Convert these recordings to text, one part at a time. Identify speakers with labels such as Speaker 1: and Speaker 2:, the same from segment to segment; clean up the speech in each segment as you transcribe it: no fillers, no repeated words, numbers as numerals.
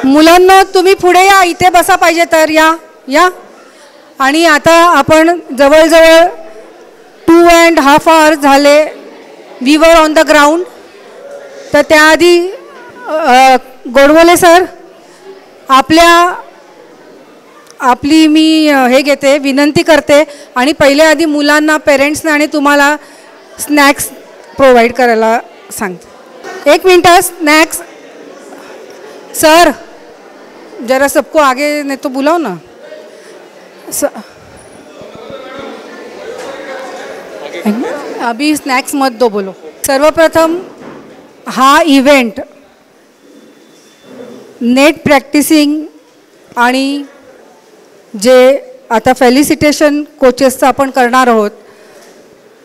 Speaker 1: मुलांना तुम्ही पुढे या, इथे बसा पाहिजे तर या या. आणि आता आपण जवळजवळ 2.5 hours झाले we were on the ground. तर त्याआधी गोडबोले सर आपली मी हे घेते, विनंती करते आणि पहिले आधी मुलांना, पेरेंट्सना आणि तुम्हाला स्नॅक्स प्रोव्हाइड करायला सांगते. 1 मिनट. स्नॅक्स सर जरा सबको आगे नहीं तो बुलाओ ना. अभी स्नॅक्स मत दो बोलो. सर्वप्रथम हा इव्हेंट नेट प्रॅक्टिसिंग आणि जे आता फेलिसिटेशन कोचेसचं आपण करणार आहोत.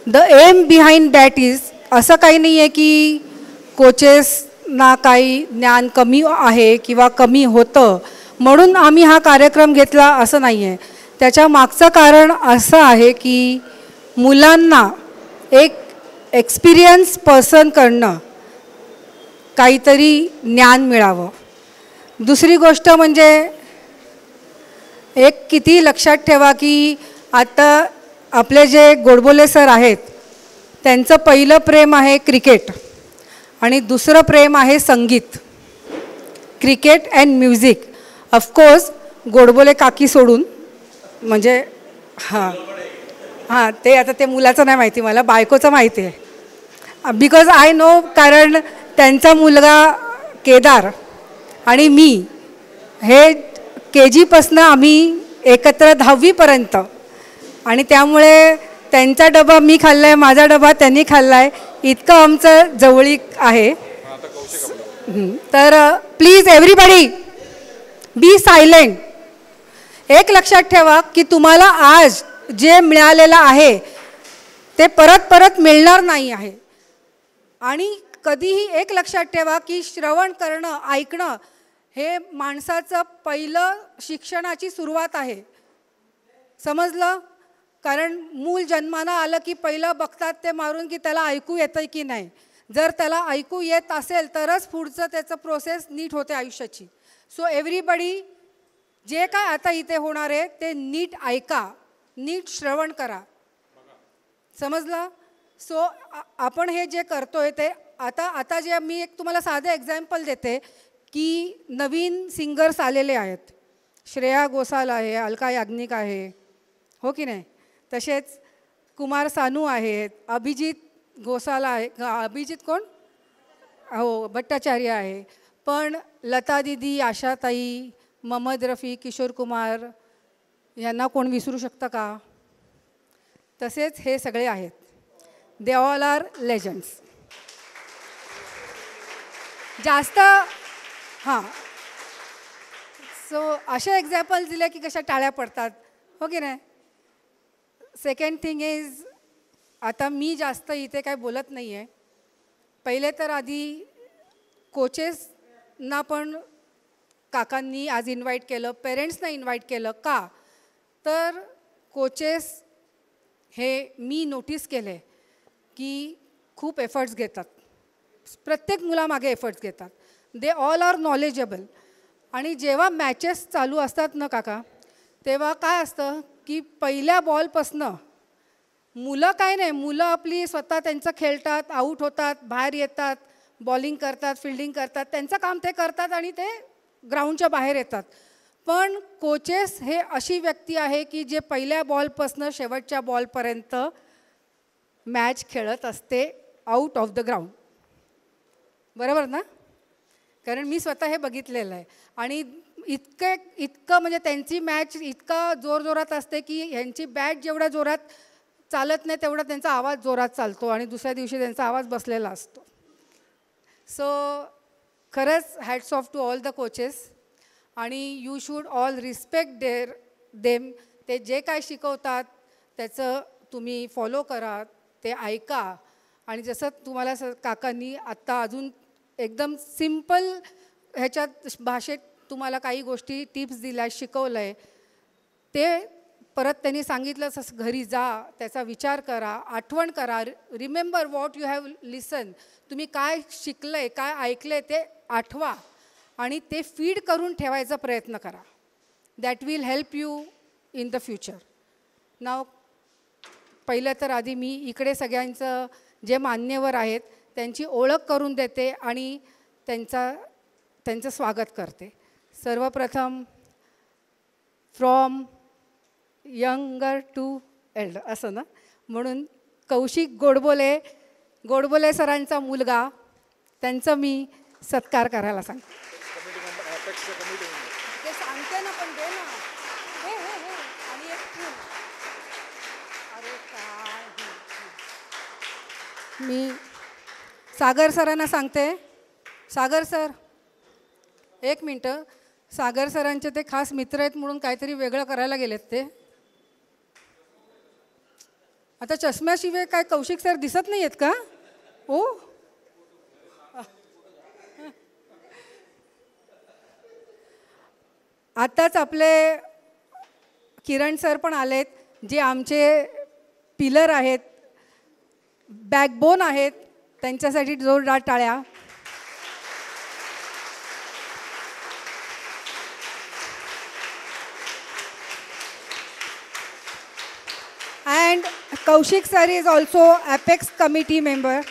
Speaker 1: The aim behind that is, असं काही नाही आहे की कोचेसना काही ज्ञान कमी आहे किंवा कमी होतं म्हणून आम्ही हा कार्यक्रम घेतला, असं नाही आहे. त्याच्या मागचं कारण असं आहे की मुलांना एक एक्सपिरियन्स पर्सनकडनं काहीतरी ज्ञान मिळावं. दुसरी गोष्ट म्हणजे एक किती लक्षात ठेवा की आता आपले जे गोडबोले सर आहेत त्यांचं पहिलं प्रेम आहे क्रिकेट आणि दुसरं प्रेम आहे संगीत. Cricket and music. Of course Godbole काकी सोडून, म्हणजे हां ते आता ते मुलाचं नाही माहिती, मला बायकोचं माहिती आहे. बिकॉज आय नो, कारण त्यांचा मुलगा केदार आणि मी हे KG आम्ही एकत्र 10वीपर्यंत, आणि त्यामुळे त्यांचा डबा मी खाल्ला आहे, माझा डबा त्यांनी खाल्ला आहे, इतकं आमचं जवळीक आहे. तर प्लीज एव्हरीबडी बी सायलेंट. एक लक्षात ठेवा की तुम्हाला आज जे मिळालेलं आहे ते परत परत मिळणार नाही आहे. आणि कधीही एक लक्षात ठेवा की श्रवण करणं, ऐकणं हे माणसाचं पहिलं शिक्षणाची सुरुवात आहे. समजलं? कारण मूल जन्माला आलं की पहिलं बघतात ते मारून की त्याला ऐकू येतं की नाही. जर त्याला ऐकू येत असेल तरच पुढचं त्याचं प्रोसेस नीट होते आयुष्याची. सो एव्हरीबडी जे काय आता इथे होणार आहे ते नीट ऐका, नीट श्रवण करा. समजलं? सो आपण हे जे करतोय ते आता जे मी एक तुम्हाला साधं एक्झाम्पल देते की नवीन सिंगर्स आलेले आहेत. श्रेया घोषाल आहे, अलका याज्ञिक आहे, हो की नाही? तसेच कुमार सानू आहेत, अभिजित घोषाल आहे, अभिजित कोण? हो भट्टाचार्य आहे. पण लता दीदी, आशाताई, मोहम्मद रफी, किशोर कुमार यांना कोण विसरू शकतं का? तसेच हे सगळे आहेत. They all are legends. जास्त हां. सो असे एक्झाम्पल दिले की कशा टाळ्या पडतात, हो की नाही? सेकंड थिंग इज, आता मी जास्त इथे काय बोलत नाही आहे. पहिले तर आधी कोचेसना पण काकांनी आज इन्व्हाइट केलं, पेरेंट्सना इन्व्हाइट केलं. का तर कोचेस हे मी नोटीस केले की खूप एफर्ट्स घेतात, प्रत्येक मुलामागे एफर्ट्स घेतात. They all are knowledgeable. आणि जेव्हा मॅचेस चालू असतात ना काका, तेव्हा काय असतं की पहिल्या बॉलपासनं मुलं काय नाही, मुलं आपली स्वतः त्यांचं खेळतात, आऊट होतात, बाहेर येतात, बॉलिंग करतात, फिल्डिंग करतात, त्यांचं काम ते करतात आणि ते ग्राउंडच्या बाहेर येतात. पण कोचेस हे अशी व्यक्ती आहे की जे पहिल्या बॉलपासनं शेवटच्या बॉलपर्यंत मॅच खेळत असते आऊट ऑफ द ग्राउंड. बरोबर ना? कारण मी स्वतः हे बघितलेलं आहे. आणि इतकं म्हणजे त्यांची मॅच इतका जोरजोरात असते की ह्यांची बॅट जेवढ्या जोरात चालत नाही तेवढा त्यांचा आवाज जोरात चालतो आणि दुसऱ्या दिवशी त्यांचा आवाज बसलेला असतो. सो खरंच hats off to all the coaches. आणि you should all respect them. ते जे काय शिकवतात त्याचं तुम्ही फॉलो करा, ते ऐका. आणि जसं तुम्हाला काकांनी आत्ता अजून एकदम सिम्पल ह्याच्यात भाषेत तुम्हाला काही गोष्टी टिप्स दिल्या, शिकवलं आहे, ते परत त्यांनी सांगितलं तसं घरी जा, त्याचा विचार करा, आठवण करा. रिमेंबर व्हॉट यू हॅव लिसन. तुम्ही काय शिकलं आहे, काय ऐकलं आहे ते आठवा आणि ते फीड करून ठेवायचा प्रयत्न करा. That will help you in the future. Now पहिलं तर आधी मी इकडे सगळ्यांचं जे मान्यवर आहेत त्यांची ओळख करून देते आणि त्यांचं स्वागत करते. सर्वप्रथम फ्रॉम यंगर टू एल्डर असं ना, म्हणून कौशिक गोडबोले सरांचा मुलगा, त्यांचं मी सत्कार करायला सांगते. ते सांगते ना, पण दे ना. हे आणि एक फूल. अरे काय मी सागर सरांना सांगते. सागर सर, एक मिनटं. सागर सरांचे ते खास मित्र आहेत म्हणून काहीतरी वेगळं करायला गेलेत ते. आता चष्म्याशिवाय काय कौशिक सर दिसत नाही आहेत का? ओ, आत्ताच आपले किरण सर पण आलेत, जे आमचे पिलर आहेत, बॅकबोन आहेत. त्यांच्यासाठी जोरदार टाळ्या. And Kaushik sir is also Apex committee member.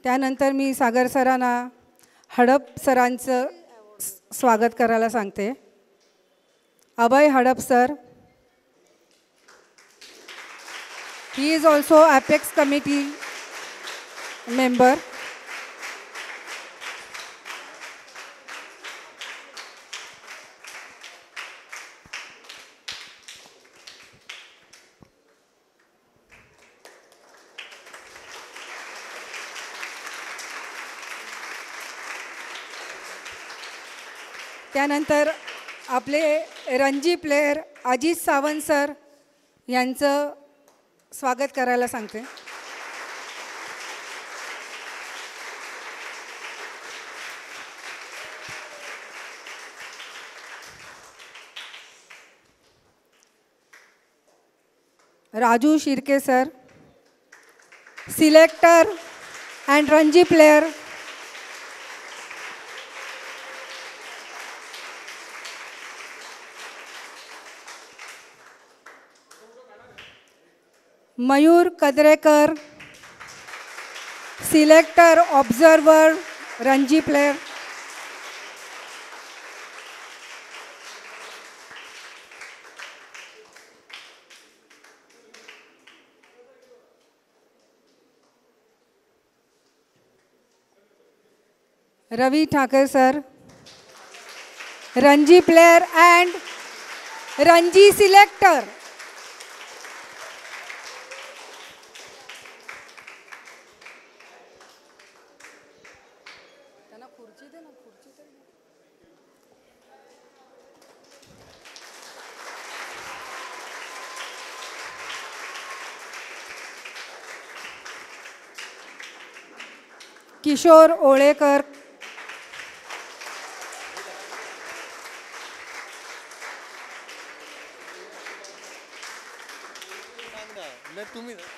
Speaker 1: त्यानंतर मी सागर सरांना हडप सरांचं स्वागत करायला सांगते. Abhay Hadap sir, he is also Apex committee member. त्यानंतर आपले रणजी प्लेयर अजित सावंत सर यांचं स्वागत करायला सांगते. Raju Shirke sir, selector and Ranji player. Mayur Kadrekar, selector observer Ranji player. Ravi Thakar sir, Ranji player and Ranji selector. Kishore Olekar,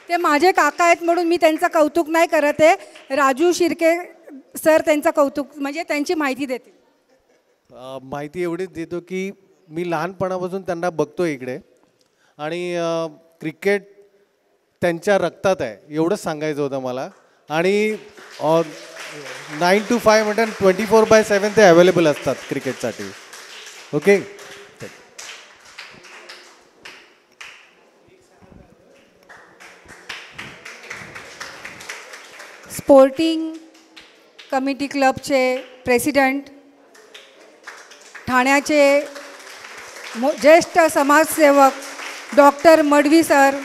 Speaker 1: ते माझे काका आहेत म्हणून मी त्यांचं कौतुक नाही करत आहे. राजू शिर्के सर त्यांचं कौतुक म्हणजे त्यांची माहिती देतील.
Speaker 2: माहिती एवढीच देतो की मी लहानपणापासून त्यांना बघतो इकडे आणि क्रिकेट त्यांच्या रक्तात आहे एवढंच सांगायचं होतं मला. आणि 9 to 5 म्हणजे 24/7 ते अवेलेबल असतात क्रिकेटसाठी. ओके.
Speaker 1: स्पोर्टिंग कमिटी क्लबचे प्रेसिडेंट, ठाण्याचे ज्येष्ठ समाजसेवक डॉक्टर मडवी सर.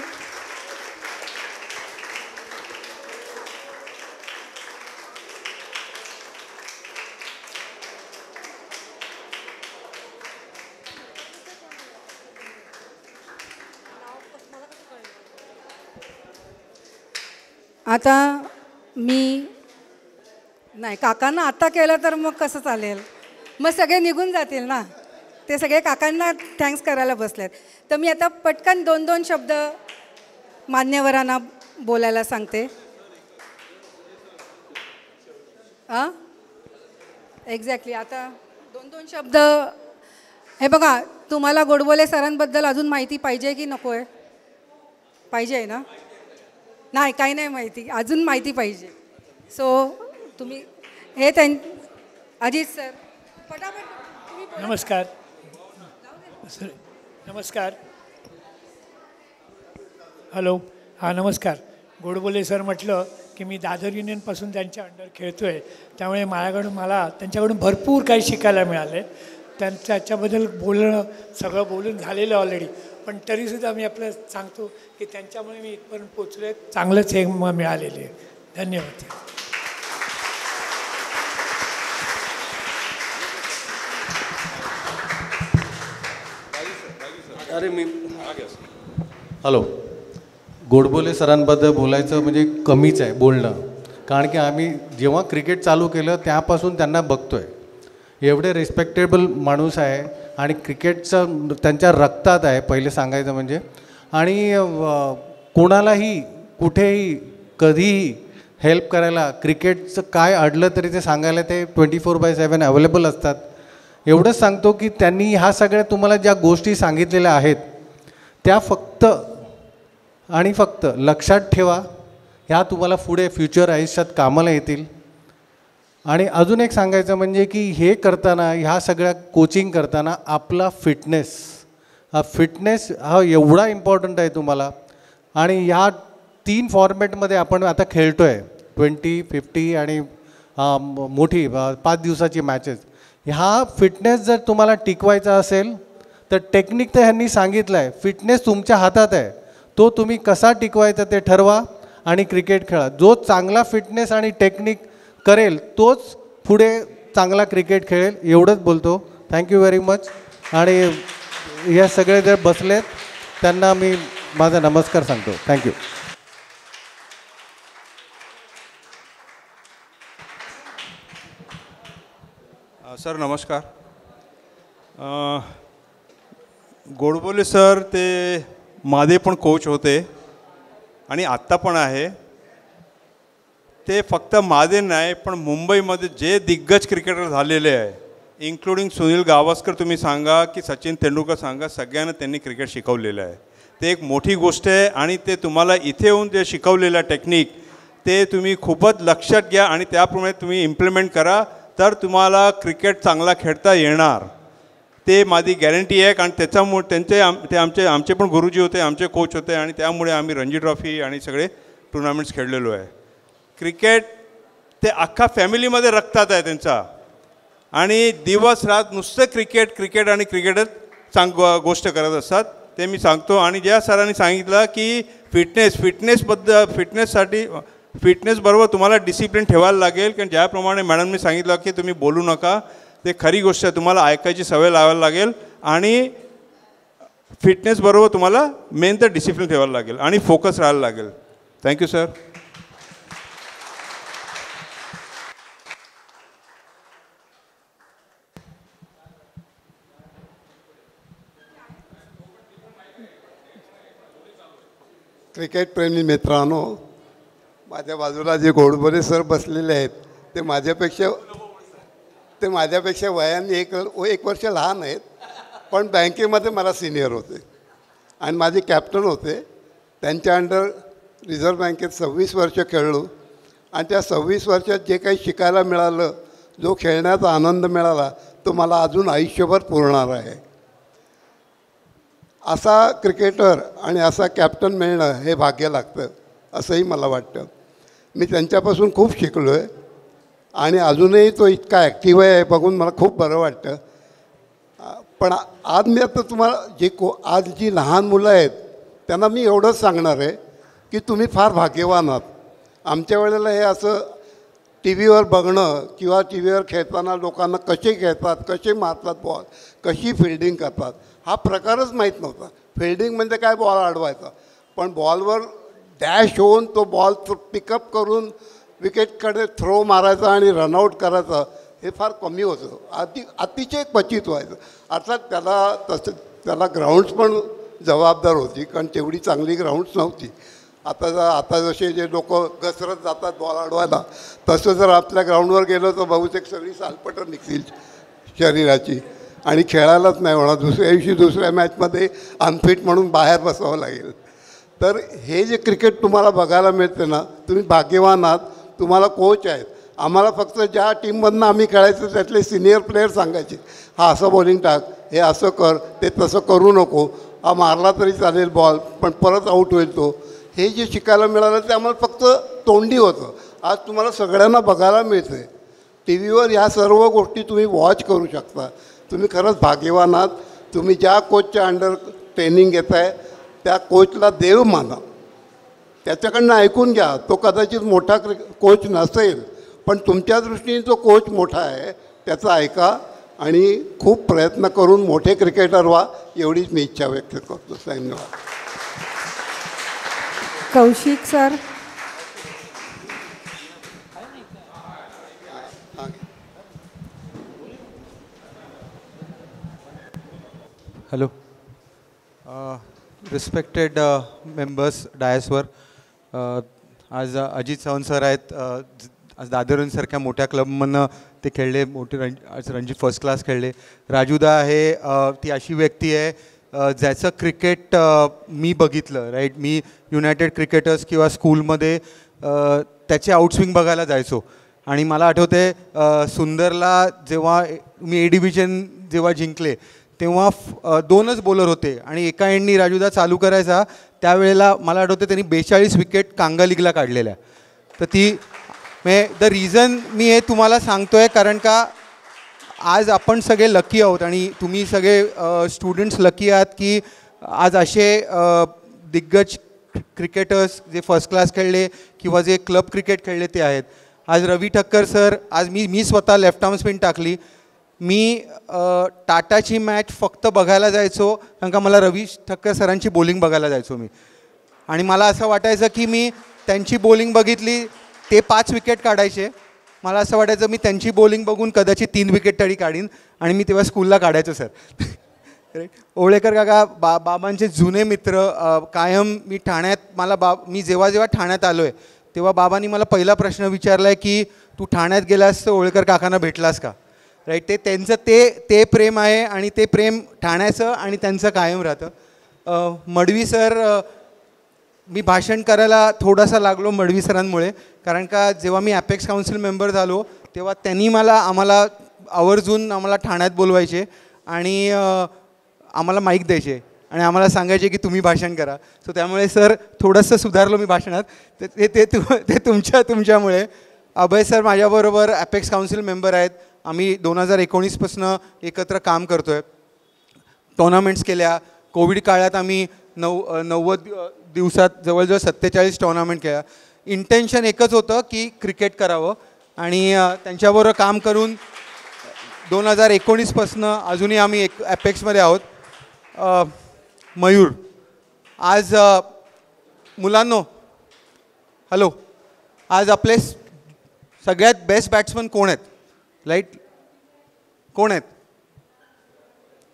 Speaker 1: आता मी नाही, काकांना आता केलं तर मग कसं चालेल, मग सगळे निघून जातील ना. ते सगळे काकांना थँक्स करायला बसलेत. तर मी आता पटकन 2-2 शब्द मान्यवरांना बोलायला सांगते. हां एक्झॅक्टली. आता 2-2 शब्द. हे बघा, तुम्हाला गोडबोले सरांबद्दल अजून माहिती पाहिजे की नको आहे? पाहिजे आहे ना? नाही, काही नाही माहिती, अजून माहिती पाहिजे. सो तुम्ही हे अजित सर पटापट तुम्ही बोला.
Speaker 3: नमस्कार सर. नमस्कार. हॅलो. हां नमस्कार. गोडबोले सर म्हटलं की मी दादर युनियनपासून त्यांच्या अंडर खेळतो आहे, त्यामुळे मला त्यांच्याकडून भरपूर काही शिकायला मिळाले. त्याच्याबद्दल सगळं बोलून झालेलं ऑलरेडी, पण तरीसुद्धा मी आपलं सांगतो की त्यांच्यामुळे मी इथपर्यंत पोचलो आहे. चांगलंच हे मिळालेले आहे. धन्यवाद.
Speaker 2: अरे मी हॅलो. गोडबोले सरांबद्दल बोलायचं म्हणजे कमीच आहे बोलणं, कारण की आम्ही जेव्हा क्रिकेट चालू केलं त्यापासून त्यांना बघतो आहे. एवढे रिस्पेक्टेबल माणूस आहे आणि क्रिकेटचं त्यांच्या रक्तात आहे पहिले सांगायचं म्हणजे. आणि कोणालाही कुठेही कधीही हेल्प करायला, क्रिकेटचं काय अडलं तरी ते सांगायला ते 24/7 अवेलेबल असतात. एवढंच सांगतो की त्यांनी ह्या सगळ्या तुम्हाला ज्या गोष्टी सांगितलेल्या आहेत त्या फक्त आणि फक्त लक्षात ठेवा. ह्या तुम्हाला पुढे फ्युचर आयुष्यात कामाला येतील. आणि अजून एक सांगायचं म्हणजे की हे करताना, ह्या सगळ्या कोचिंग करताना आपला फिटनेस हा एवढा इम्पॉर्टंट आहे तुम्हाला. आणि ह्या 3 फॉर्मॅटमध्ये आपण आता खेळतो आहे, 20, 50 आणि मोठी 5 दिवसाची मॅचेस. ह्या फिटनेस जर तुम्हाला टिकवायचा असेल तर टेक्निक तर ह्यांनी सांगितलं आहे, फिटनेस तुमच्या हातात आहे. तो तुम्ही कसा टिकवायचा ते ठरवा आणि क्रिकेट खेळा. जो चांगला फिटनेस आणि टेक्निक करेल तोच पुढे चांगला क्रिकेट खेळेल. एवढंच बोलतो. Thank you very much. आणि या सगळे जर बसलेत त्यांना मी माझा नमस्कार सांगतो. थँक्यू.
Speaker 4: सर नमस्कार. गोडबोले सर ते माझे पण कोच होते आणि आत्ता पण आहे. ते फक्त माझे नाही पण मुंबईमध्ये जे दिग्गज क्रिकेटर झालेले आहे, इन्क्लुडिंग सुनील गावस्कर तुम्ही सांगा की सचिन तेंडुलकर सांगा, सगळ्यांना त्यांनी क्रिकेट शिकवलेलं आहे. ते एक मोठी गोष्ट आहे. आणि ते तुम्हाला इथे येऊन जे शिकवलेलं टेक्निक ते तुम्ही खूपच लक्षात घ्या आणि त्याप्रमाणे तुम्ही इम्प्लिमेंट करा, तर तुम्हाला क्रिकेट चांगला खेळता येणार. ते माझी गॅरंटी आहे. कारण त्याच्यामुळे ते आमचे पण गुरुजी होते, आमचे कोच होते आणि त्यामुळे आम्ही रणजी ट्रॉफी आणि सगळे टुर्नामेंट्स खेळलेलो आहे. क्रिकेट ते अख्खा फॅमिलीमध्ये रक्तात आहे त्यांचा. आणि दिवस रात नुसतं क्रिकेट आणि क्रिकेटच गोष्ट करत असतात. ते मी सांगतो. आणि ज्या सरांनी सांगितलं की फिटनेसबरोबर तुम्हाला डिसिप्लिन ठेवायला लागेल. कारण ज्याप्रमाणे मॅडमनी सांगितलं की तुम्ही बोलू नका, ते खरी गोष्ट आहे. तुम्हाला ऐकायची सवय लावायला लागेल आणि फिटनेसबरोबर तुम्हाला मेन तर डिसिप्लिन ठेवायला लागेल आणि फोकस राहायला लागेल. Thank you sir.
Speaker 5: क्रिकेट प्रेमी मित्रांनो, माझ्या बाजूला जे गोडबोले सर बसलेले आहेत ते माझ्यापेक्षा वयाने एक वर्ष लहान आहेत, पण बँकेमध्ये मला सिनियर होते आणि माझे कॅप्टन होते. त्यांच्या अंडर रिझर्व्ह बँकेत 26 वर्ष खेळलो आणि त्या 26 वर्षात जे काही शिकायला मिळालं, जो खेळण्याचा आनंद मिळाला, तो मला अजून आयुष्यभर पुरणार आहे. असा क्रिकेटर आणि असा कॅप्टन मिळणं हे भाग्य लागतं असंही मला वाटतं. मी त्यांच्यापासून खूप शिकलो आहे आणि अजूनही तो इतका ॲक्टिव्ह आहे बघून मला खूप बरं वाटतं. पण आज मी आता तुम्हाला आज जी लहान मुलं आहेत त्यांना मी एवढंच सांगणार आहे की तुम्ही फार भाग्यवान आहात. आमच्या वेळेला हे असं टी व्हीवर बघणं किंवा टी व्हीवर खेळताना लोकांना कसे खेळतात, कसे मारतात बॉल, कशी फिल्डिंग करतात, हा प्रकारच माहीत नव्हता. फिल्डिंग म्हणजे काय, बॉल अडवायचा, पण बॉलवर डॅश होऊन तो बॉल पिकअप करून विकेटकडे थ्रो मारायचा आणि रनआउट करायचा हे फार कमी होतं. अतिशय क्वचित व्हायचं. अर्थात त्याला ग्राउंड्स पण जबाबदार होती, कारण तेवढी चांगली ग्राउंड्स नव्हती. आता जसे जे लोक घसरत जातात बॉल अडवायला, तसं जर आपल्या ग्राउंडवर गेलो तर बहुतेक सगळी सालपटं निघतील शरीराची आणि खेळायलाच नाही होणार. दुसऱ्या दिवशी दुसऱ्या मॅचमध्ये अनफिट म्हणून बाहेर बसावं लागेल. तर हे जे क्रिकेट तुम्हाला बघायला मिळते ना, तुम्ही भाग्यवान आहात, तुम्हाला कोच आहेत. आम्हाला फक्त ज्या टीममधनं आम्ही खेळायचं त्यातले सिनियर प्लेयर सांगायचे, हा असं बॉलिंग टाक, हे असं कर, ते तसं करू नको, हा मारला तरी चालेल बॉल पण परत आऊट होईल तो. हे जे शिकायला मिळालं ते आम्हाला फक्त तोंडी होतं. आज तुम्हाला सगळ्यांना बघायला मिळते. टी व्हीवर ह्या सर्व गोष्टी तुम्ही वॉच करू शकता. तुम्ही खरंच भाग्यवान आहात. तुम्ही ज्या कोचच्या अंडर ट्रेनिंग घेत आहे त्या कोचला देव माना, त्याच्याकडनं ऐकून घ्या. तो कदाचित मोठा कोच नसेल पण तुमच्या दृष्टीने तो कोच मोठा आहे, त्याचा ऐका आणि खूप प्रयत्न करून मोठे क्रिकेटर व्हा, एवढीच मी इच्छा व्यक्त करतो. धन्यवाद.
Speaker 1: Kaushik sir.
Speaker 6: Hello, respected members डायसवर. आज अजित सावंत सर आहेत. आज दादरसारख्या मोठ्या क्लबमधनं ते खेळले, मोठे आज रणजी फर्स्ट क्लास खेळले. राजूदा आहे, ती अशी व्यक्ती आहे ज्याचं क्रिकेट मी बघितलं, राईट. मी युनायटेड क्रिकेटर्स किंवा स्कूलमध्ये त्याचे आउटस्विंग बघायला जायचो आणि मला आठवते सुंदरला जेव्हा मी ए डिव्हिजन जेव्हा जिंकले तेव्हा 2च बॉलर होते आणि एका एंडनी राजूदा चालू करायचा. त्यावेळेला मला आठवते त्यांनी 42 विकेट कांगा लीगला काढलेल्या. तर ती द रिझन मी हे तुम्हाला सांगतो आहे कारण का आज आपण सगळे लकी आहोत आणि तुम्ही सगळे स्टुडंट्स लकी आहात की आज असे दिग्गज क्रिकेटर्स जे फर्स्ट क्लास खेळले किंवा जे क्लब क्रिकेट खेळले ते आहेत. आज रवी ठक्कर सर, आज मी स्वतः लेफ्ट आर्म स्पिन टाकली. मी टाटाची मॅच फक्त बघायला जायचो कारण का मला रवी ठक्कर सरांची बॉलिंग बघायला जायचो मी. आणि मला असं वाटायचं की मी त्यांची बॉलिंग बघितली, ते 5 विकेट काढायचे, मला असं वाटायचं मी त्यांची बॉलिंग बघून कदाचित 3 विकेट तरी काढीन आणि मी तेव्हा स्कूलला काढायचो सर. ओळेकर काका बाबांचे जुने मित्र. कायम मी ठाण्यात मी जेव्हा ठाण्यात आलो आहे तेव्हा बाबांनी मला पहिला प्रश्न विचारला आहे की तू ठाण्यात गेलास तर ओळेकर काकांना भेटलास का, राईट. ते त्यांचं ते प्रेम आहे आणि ते प्रेम ठाण्याचं आणि त्यांचं कायम राहतं. मडवी सर, मी भाषण करायला थोडासा लागलो मडवी सरांमुळे कारण का जेव्हा मी ॲपेक्स काउन्सिल मेंबर झालो तेव्हा त्यांनी आम्हाला आवर्जून ठाण्यात बोलवायचे आणि आम्हाला माईक द्यायचे आणि आम्हाला सांगायचे की तुम्ही भाषण करा. सो त्यामुळे सर थोडंसं सुधारलो मी भाषणात. ते तुमच्यामुळे. अभय सर माझ्याबरोबर ॲपेक्स काउन्सिल मेंबर आहेत. आम्ही 2019पासून एकत्र काम करतो आहे. टुर्नामेंट्स केल्या. कोविड काळात आम्ही 90 दिवसात जवळजवळ 47 टुर्नामेंट केल्या. इंटेन्शन एकच होतं की क्रिकेट करावं आणि त्यांच्याबरोबर काम करून 2019पासून अजूनही आम्ही ॲपेक्समध्ये आहोत. मयूर, आज मुलांनो हॅलो, आज आपले सगळ्यात बेस्ट बॅट्समन कोण आहेत, राईट? कोण आहेत,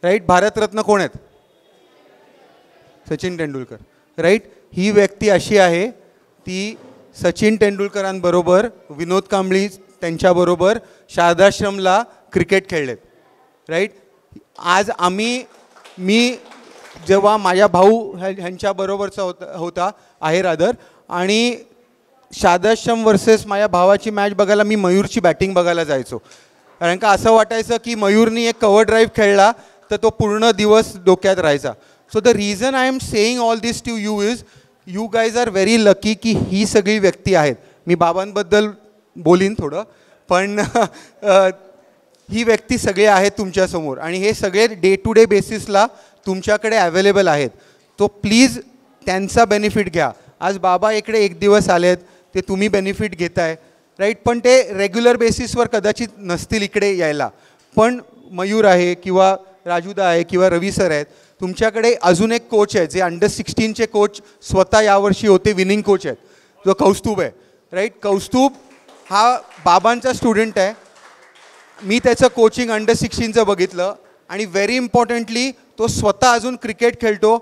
Speaker 6: राईट? भारतरत्न कोण आहेत? सचिन तेंडुलकर, राईट. ही व्यक्ती अशी आहे ती सचिन तेंडुलकरांबरोबर, विनोद कांबळी त्यांच्याबरोबर शारदाश्रमला क्रिकेट खेळलेत, राईट. आज मी जेव्हा माझ्या भाऊ ह्यांच्याबरोबरचा होता आहे रादर, आणि शारदाश्रम वर्सेस माझ्या भावाची मॅच बघायला मी मयूरची बॅटिंग बघायला जायचो कारण का असं वाटायचं की मयूरनी एक कव्हर ड्राईव्ह खेळला तर तो पूर्ण दिवस डोक्यात राहायचा. So the reason I am saying all this to you is you guys are very lucky की ही सगळी व्यक्ती आहेत. मी बाबांबद्दल बोलीन थोडं, पण ही व्यक्ती सगळे आहेत तुमच्यासमोर आणि हे सगळे डे टू डे बेसिसला तुमच्याकडे अवेलेबल आहेत. तो प्लीज त्यांचा बेनिफिट घ्या. आज बाबा इकडे एक दिवस आलेत, ते तुम्ही बेनिफिट घेताय, राईट. पण ते रेग्युलर बेसिसवर कदाचित नसतील इकडे यायला. पण मयूर आहे किंवा राजूदा आहे किंवा रवी सर आहेत. तुमच्याकडे अजून एक कोच आहे जे अंडर-16चे कोच स्वतः यावर्षी होते, विनिंग कोच आहेत, जो कौस्तुभ आहे, राईट. कौस्तुभ हा बाबांचा स्टुडंट आहे. मी त्याचं कोचिंग अंडर-16चं बघितलं आणि व्हेरी इम्पॉर्टंटली तो स्वतः अजून क्रिकेट खेळतो,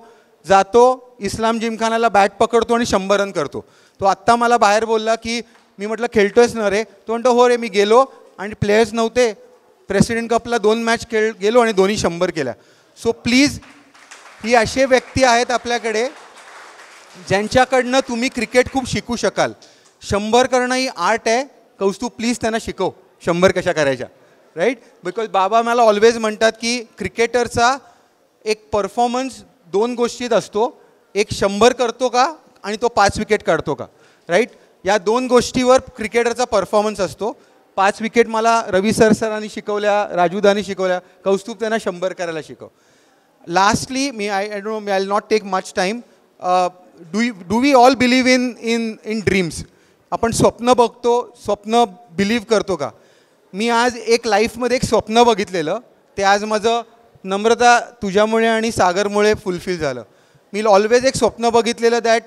Speaker 6: जातो, इस्लाम जिमखानाला बॅट पकडतो आणि 100 रन करतो. तो आत्ता मला बाहेर बोलला की मी म्हटलं खेळतोयस ना रे, तो म्हणतो हो रे मी गेलो आणि प्लेयर्स नव्हते, प्रेसिडेंट कपला 2 मॅच गेलो आणि दोन्ही 100 केल्या. सो प्लीज ही असे व्यक्ती आहेत आपल्याकडे ज्यांच्याकडनं तुम्ही क्रिकेट खूप शिकू शकाल. 100 करणं ही आर्ट आहे. कौस्तुभ प्लीज त्यांना शिकव 100 कशा करायच्या, राईट. बिकॉज बाबा मला ऑलवेज म्हणतात की क्रिकेटरचा एक परफॉर्मन्स 2 गोष्टीत असतो, एक 100 करतो का आणि तो 5 विकेट काढतो का, राईट. या 2 गोष्टीवर क्रिकेटरचा परफॉर्मन्स असतो. 5 विकेट मला रवी सरांनी शिकवल्या, राजूदानी शिकवल्या, कौस्तुभ त्यांना 100 करायला शिकव. Lastly I don't know, I will not take much time. Do we all believe in dreams? आपण स्वप्न बघतो, स्वप्न बिलीव्ह करतो का? मी आज एक लाईफमध्ये एक स्वप्न बघितलेलं, ते आज माझं नम्रता तुझ्यामुळे आणि सागरमुळे फुलफिल झालं. मी ऑलवेज एक स्वप्न बघितलेलं दॅट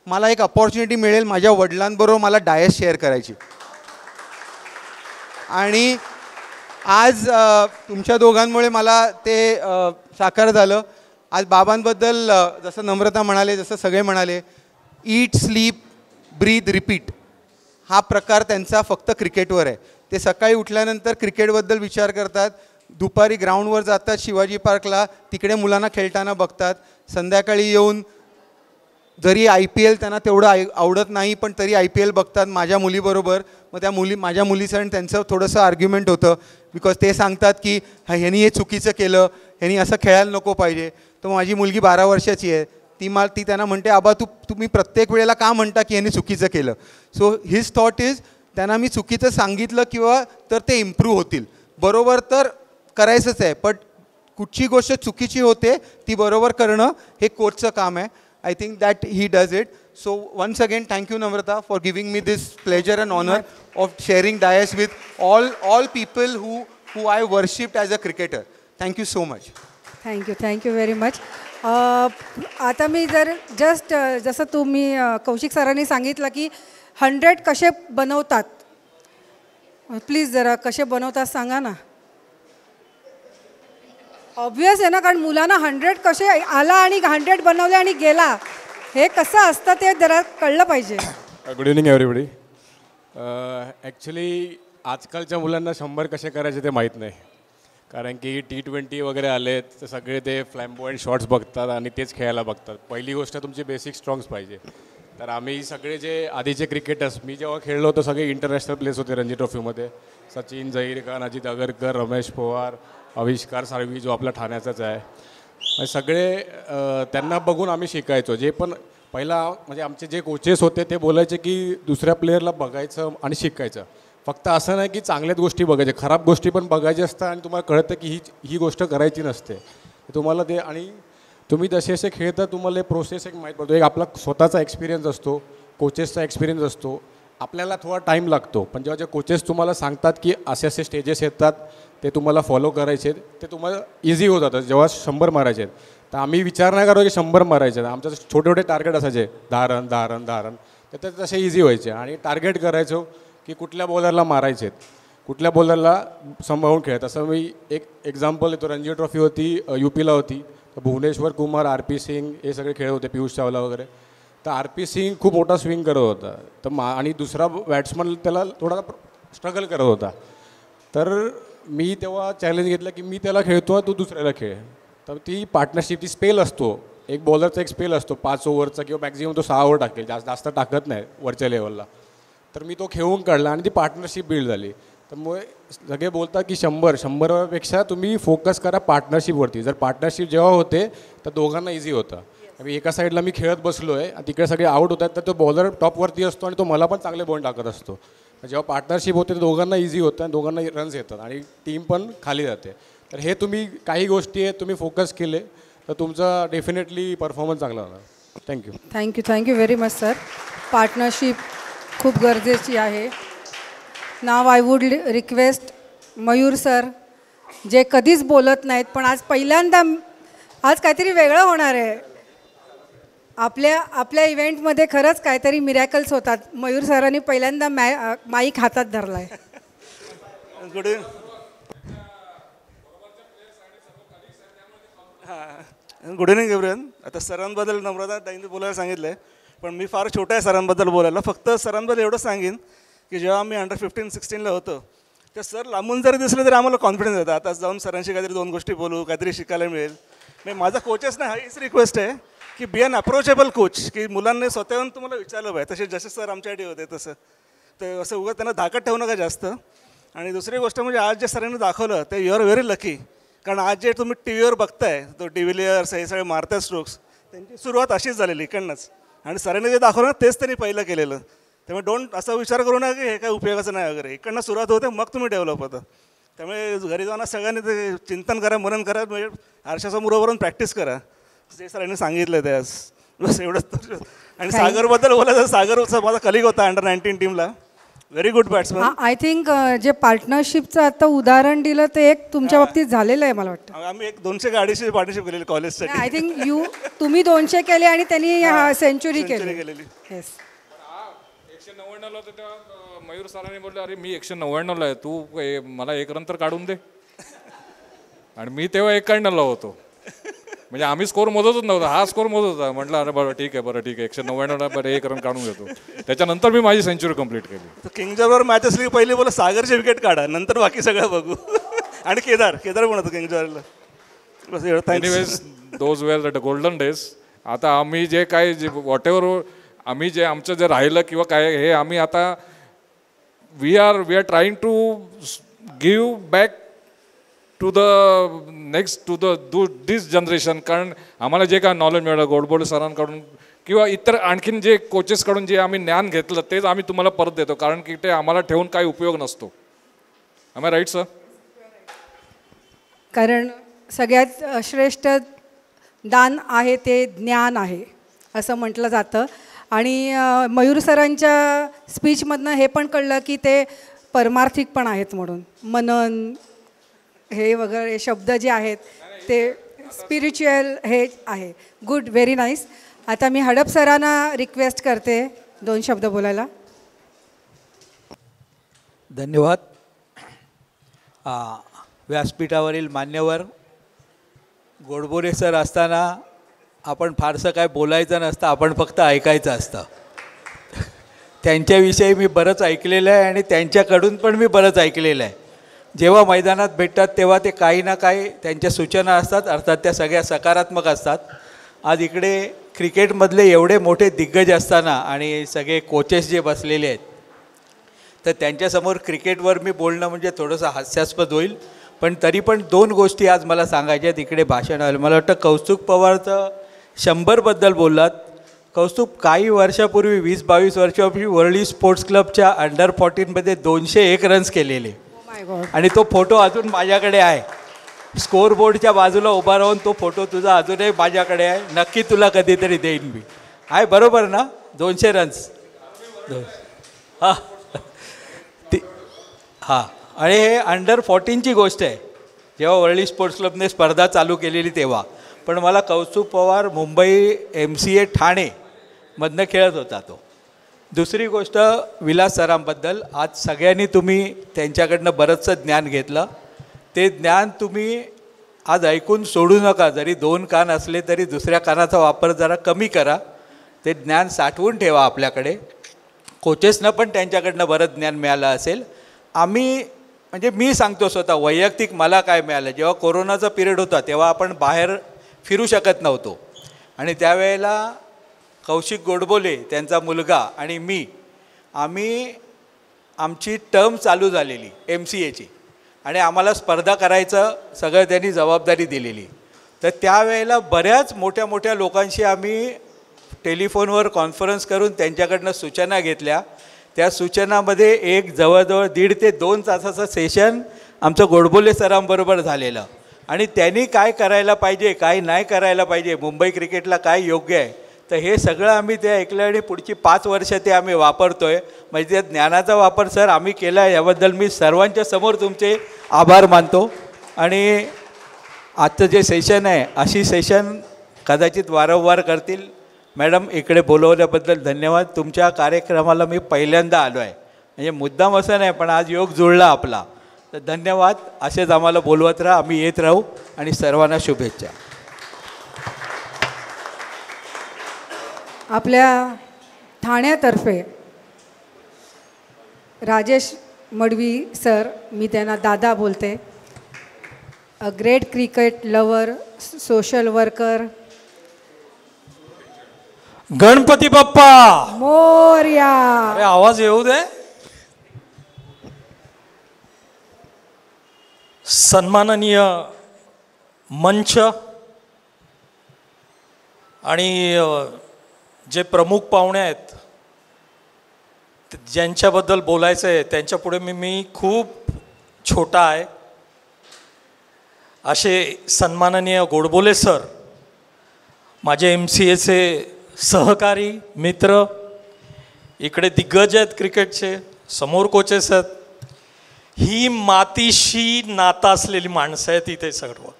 Speaker 6: मला एक अपॉर्च्युनिटी मिळेल माझ्या वडिलांबरोबर मला डायस शेअर करायची. आणि आज तुमच्या दोघांमुळे मला ते साकार झालं. आज बाबांबद्दल जसं नम्रता म्हणाले, जसं सगळे म्हणाले, ईट स्लीप ब्रीथ रिपीट हा प्रकार त्यांचा फक्त क्रिकेटवर आहे. ते सकाळी उठल्यानंतर क्रिकेटबद्दल विचार करतात, दुपारी ग्राउंडवर जातात शिवाजी पार्कला, तिकडे मुलांना खेळताना बघतात, संध्याकाळी येऊन जरी IPL त्यांना तेवढं आवडत नाही पण तरी IPL बघतात माझ्या मुलीबरोबर. मग त्या माझ्या मुलीचं आणि त्यांचं थोडंसं आर्ग्युमेंट होतं, बिकॉज ते सांगतात की ह्यांनी हे चुकीचं केलं, ह्यांनी असं खेळायला नको पाहिजे. तर माझी मुलगी 12 वर्षाची आहे, ती त्यांना म्हणते आबा तुम्ही प्रत्येक वेळेला का म्हणता की ह्यांनी चुकीचं केलं. सो हिज थॉट इज त्यांना मी चुकीचं सांगितलं किंवा तर ते इम्प्रूव्ह होतील. बरोबर तर करायचंच आहे, बट कुठची गोष्ट चुकीची होते ती बरोबर करणं हे कोचचं काम आहे. I think that he does it. So once again, thank you Namrata for giving me this pleasure and honor of sharing dais with all people who I worshipped as a cricketer. Thank you so much.
Speaker 1: Thank you very much. आता मी just जसं तुम्ही कौशिक सरांनी सांगितलं की 100 कसे बनवतात, please जरा कसे बनवतात सांगा ना. ऑब्वियस आहे ना, कारण मुलांना 100 कसे आला आणि 100 बनवले आणि गेला, हे कसं असतं ते जरा कळलं पाहिजे.
Speaker 7: Good evening everybody. ॲक्च्युली आजकालच्या मुलांना 100 कसे करायचे ते माहीत नाही, कारण की T20 वगैरे आले तर सगळे ते फ्लॅम्बॉयंट शॉट्स बघतात आणि तेच खेळायला बघतात. पहिली गोष्ट तुमची बेसिक स्ट्रॉंग्स पाहिजे. तर आम्ही सगळे जे आधीचे क्रिकेटर्स, मी जेव्हा खेळलो होतो सगळे इंटरनॅशनल प्लेयर्स होते रणजी ट्रॉफीमध्ये. सचिन, झहीर खान, अजित अगरकर, रमेश पवार, आविष्कार साळवी जो आपला ठाण्याचाच आहे, सगळे त्यांना बघून आम्ही शिकायचो. जे पण पहिला म्हणजे आमचे जे कोचेस होते ते बोलायचे की दुसऱ्या प्लेयरला बघायचं आणि शिकायचं. फक्त असं नाही की चांगल्याच गोष्टी बघायचे, खराब गोष्टी पण बघायच्या असतात आणि तुम्हाला कळतं की ही गोष्ट करायची नसते तुम्हाला ते. आणि तुम्ही जसे जसे खेळता तुम्हाला प्रोसेस एक माहीत पडतो. एक आपला स्वतःचा एक्सपिरियन्स असतो, कोचेसचा एक्सपिरियन्स असतो. आपल्याला थोडा टाईम लागतो, पण जेव्हा जे कोचेस तुम्हाला सांगतात की असे असे स्टेजेस येतात ते तुम्हाला फॉलो करायचे, ते तुम्हाला इझी होत जातं. जेव्हा 100 मारायचे आहेत तर आम्ही विचार नाही करतो की 100 मारायचे आहेत, आमचं छोटे छोटे टार्गेट असायचे, 10 रन 10 रन 10 रन, तर ते तसे इझी व्हायचे. आणि टार्गेट करायचो की कुठल्या बॉलरला मारायचे आहेत, कुठल्या बॉलरला सांभाळून खेळत. असं मी एक एक्झाम्पल येतो, रणजी ट्रॉफी होती UPला होती, तर भुवनेश्वर कुमार, RP सिंग हे सगळे खेळ होते, पियुष चावला वगैरे. तर RP सिंग खूप मोठा स्विंग करत होता, तर आणि दुसरा बॅट्समन त्याला थोडा स्ट्रगल करत होता. तर मी तेव्हा चॅलेंज घेतलं की मी त्याला खेळतो, तू दुसऱ्याला खेळ. तर ती पार्टनरशिप, ती स्पेल असतो, एक बॉलरचा एक स्पेल असतो 5 ओव्हरचा किंवा मॅक्झिमम तो 6 ओव्हर टाकेल, जास्त टाकत नाही वरच्या लेवलला. तर मी तो खेळून काढला आणि ती पार्टनरशिप बिल्ड झाली. त्यामुळे सगळे बोलतात की 100पेक्षा तुम्ही फोकस करा पार्टनरशिपवरती. जर पार्टनरशिप जेव्हा होते तर दोघांना इझी होतं. एका साईडला मी खेळत बसलो आहे आणि तिकडे सगळे आऊट होतात, तर तो बॉलर टॉपवरती असतो आणि तो मला पण चांगले बॉल टाकत असतो. जेव्हा पार्टनरशिप होते तर दोघांना इझी होतं आणि दोघांना रन्स येतात आणि टीम पण खाली जाते. तर हे तुम्ही काही गोष्टी आहेत तुम्ही फोकस केले तर तुमचा डेफिनेटली परफॉर्मन्स चांगला होणार.
Speaker 1: Thank you very much sir. Partnership खूप गरजेची आहे. Now I would request Mayur sir, जे कधीच बोलत नाहीत पण आज पहिल्यांदा, आज काहीतरी वेगळं होणार आहे आपल्या इव्हेंटमध्ये. खरंच काहीतरी मिरॅकल्स होतात. मयूर सरांनी पहिल्यांदा माईक हातात धरला आहे.
Speaker 8: Good evening everyone. आता सरांबद्दल नम्रता ताईंनी बोलायला सांगितलं आहे, पण मी फार छोटा आहे सरांबद्दल बोलायला. फक्त सरांबद्दल एवढं सांगेन की जेव्हा आम्ही अंडर 15-16 होतो तर सर लांबून जरी दिसले तरी आम्हाला कॉन्फिडन्स येतं. आता जाऊन सरांशी काहीतरी 2 गोष्टी बोलू, काहीतरी शिकायला मिळेल. मी माझा कोचेसना हीच रिक्वेस्ट आहे की बी अन अप्रोचेबल कोच, की मुलांनी स्वतःहून तुम्हाला विचारलं पाहिजे. तसे जसे सर आमच्यासाठी होते तसं तर असं उगाच त्यांना धाकट ठेवू नका जास्त. आणि दुसरी गोष्ट म्हणजे आज जे सरांनी दाखवलं ते यू आर व्हेरी लकी. कारण आज जे तुम्ही टी व्हीवर बघताय तो डिव्हिलियर्स हे सगळे मारतात स्ट्रोक्स, त्यांची सुरुवात अशीच झालेली इकडनंच. आणि सरांनी जे दाखवलं ना तेच त्यांनी पहिलं केलेलं. त्यामुळे डोंट असा विचार करू नका की हे काय उपयोगाचं नाही वगैरे. इकडनं सुरुवात होते मग तुम्ही डेव्हलप होतं. त्यामुळे घरी जाऊन सगळ्यांनी ते चिंतन करा, मनन करा, म्हणजे आरशासमोर उभं प्रॅक्टिस करा जे सरांनी सांगितलं ते आज. बस एवढंच. आणि सागरबद्दल बोलायचं, सागरचा माझा कलिग होता अंडर 19 टीमला, very good batsman.
Speaker 1: I think जे पार्टनरशिपचं आता उदाहरण दिलं ते एक तुमच्या बाबतीत झालेलं आहे मला वाटतं.
Speaker 8: आम्ही एक 200 गाडीची पार्टनरशिप केलेली कॉलेजसाठी.
Speaker 1: आय थिंक तुम्ही 200 केले आणि त्यांनी सेंचुरी केलेली. येस.
Speaker 9: 199ला होतं तेव्हा मयूर सरांनी बोलले, अरे मी 199ला आहे, तू मला 1 रन तर काढून दे. आणि मी तेव्हा 91ला होतो. म्हणजे आम्ही स्कोर मोजतच नव्हता, हा स्कोर मोजत होता. म्हटलं अरे बरं ठीक आहे 199ला बरं 1 रन काढून घेतो. त्याच्यानंतर मी माझी सेंचुरी कंप्लीट केली.
Speaker 8: किंग्जबरोबर मॅच असली की पहिली बोला सागरची विकेट काढा, नंतर बाकी सगळं बघू. आणि केदार पण होतं किंग्जबरोला. बस एवढं.
Speaker 9: Anyways those were the golden days. आता आम्ही जे काय जे व्हॉट एव्हर आम्ही जे आमचं जे राहिलं किंवा काय हे आम्ही आता we are trying to give back to the next to this generation. कारण आम्हाला जे काय नॉलेज मिळालं गोडबोले सरांकडून किंवा इतर आणखीन जे कोचेसकडून जे आम्ही ज्ञान घेतलं तेच आम्ही तुम्हाला परत देतो. कारण की ते आम्हाला ठेवून काही उपयोग नसतो. आम्ही राईट सर?
Speaker 1: कारण सगळ्यात श्रेष्ठ दान आहे ते ज्ञान आहे असं म्हटलं जातं. आणि मयूर सरांच्या स्पीचमधनं हे पण कळलं की ते परमार्थिक पण आहेत म्हणून. मनन हे वगैरे शब्द जे आहेत ते स्पिरिच्युअल हे आहे. Good, very nice. आता मी हडप सरांना रिक्वेस्ट करते 2 शब्द बोलायला.
Speaker 10: धन्यवाद. व्यासपीठावरील मान्यवर, गोडबोले सर असताना आपण फारसं काय बोलायचं नसतं, आपण फक्त ऐकायचं असतं. त्यांच्याविषयी मी बरंच ऐकलेलं आहे आणि त्यांच्याकडून पण मी बरंच ऐकलेलं आहे. जेव्हा मैदानात भेटतात तेव्हा ते काही ना काही त्यांच्या सूचना असतात, अर्थात त्या सगळ्या सकारात्मक असतात. आज इकडे क्रिकेटमधले एवढे मोठे दिग्गज असताना आणि सगळे कोचेस जे बसलेले आहेत तर त्यांच्यासमोर क्रिकेटवर मी बोलणं म्हणजे थोडंसं हास्यास्पद होईल. पण तरी पण 2 गोष्टी आज मला सांगायच्या आहेत. इकडे भाषण आलं, मला वाटतं कौस्तुभ पवारचं 100बद्दल बोललात. कौस्तुभ काही वर्षापूर्वी 20-22 वर्षापूर्वी वर्ली स्पोर्ट्स क्लबच्या अंडर 14मध्ये 201 रन्स केलेले आणि तो फोटो अजून माझ्याकडे आहे. स्कोअर बोर्डच्या बाजूला उभा राहून तो फोटो तुझा अजूनही माझ्याकडे आहे. नक्की तुला कधीतरी देईन मी. आहे बरोबर ना? 200 रन्स. हां हां. आणि हे अंडर 14ची गोष्ट आहे, जेव्हा वर्ली स्पोर्ट्स क्लबने स्पर्धा चालू केलेली तेव्हा. पण मला कौस्तुभ पवार मुंबई MCA ठाणेमधनं खेळत होता तो. दुसरी गोष्ट विलास सरांबद्दल, आज सगळ्यांनी तुम्ही त्यांच्याकडनं बरंचसं ज्ञान घेतलं. ते ज्ञान तुम्ही आज ऐकून सोडू नका. जरी 2 कान असले तरी दुसऱ्या कानाचा वापर जरा कमी करा. ते ज्ञान साठवून ठेवा आपल्याकडे. कोचेसनं पण त्यांच्याकडनं बरंच ज्ञान मिळालं असेल. आम्ही म्हणजे मी सांगतो स्वतः वैयक्तिक मला काय मिळालं, जेव्हा कोरोनाचा पिरियड होता तेव्हा आपण बाहेर फिरू शकत नव्हतो आणि त्यावेळेला कौशिक गोडबोले त्यांचा मुलगा आणि मी आम्ही आमची टर्म चालू झालेली MCAची आणि आम्हाला स्पर्धा करायचं सगळं त्यांनी जबाबदारी दिलेली. तर त्यावेळेला बऱ्याच मोठ्या मोठ्या लोकांशी आम्ही टेलिफोनवर कॉन्फरन्स करून त्यांच्याकडनं सूचना घेतल्या. त्या सूचनामध्ये एक जवळजवळ 1.5 ते 2 तासाचं सेशन आमचं गोडबोले सरांबरोबर झालेलं आणि त्यांनी काय करायला पाहिजे, काय नाही करायला पाहिजे, मुंबई क्रिकेटला काय योग्य आहे, तर हे सगळं आम्ही ते ऐकलं आणि पुढची 5 वर्ष ते आम्ही वापरतो आहे. म्हणजे त्या ज्ञानाचा वापर सर आम्ही केला आहे, याबद्दल मी सर्वांच्या समोर तुमचे आभार मानतो. आणि आजचं जे सेशन आहे अशी सेशन कदाचित वारंवार करतील. मॅडम इकडे बोलवल्याबद्दल धन्यवाद. तुमच्या कार्यक्रमाला मी पहिल्यांदा आलो आहे, म्हणजे मुद्दाम असं नाही पण आज योग जुळला आपला. तर धन्यवाद. असेच आम्हाला बोलवत राहा, आम्ही येत राहू आणि सर्वांना शुभेच्छा.
Speaker 1: आपल्या ठाण्यातर्फे राजेश मडवी सर, मी त्यांना दादा बोलते, a great cricket lover, social worker.
Speaker 11: Ganpati बाप्पा
Speaker 1: मोरया.
Speaker 11: अरे आवाज येऊ दे. सन्माननीय मंच आणि जे प्रमुख पाहुणे आहेत, ज्यांच्याबद्दल बोलायचं आहे त्यांच्यापुढे मी खूप छोटा आहे. असे सन्माननीय गोडबोले सर, माझे MCAचे सहकारी मित्र, इकडे दिग्गज आहेत क्रिकेटचे, समोर कोचेस आहेत, ही मातीशी नातं असलेली माणसं आहेत इथे सर्व.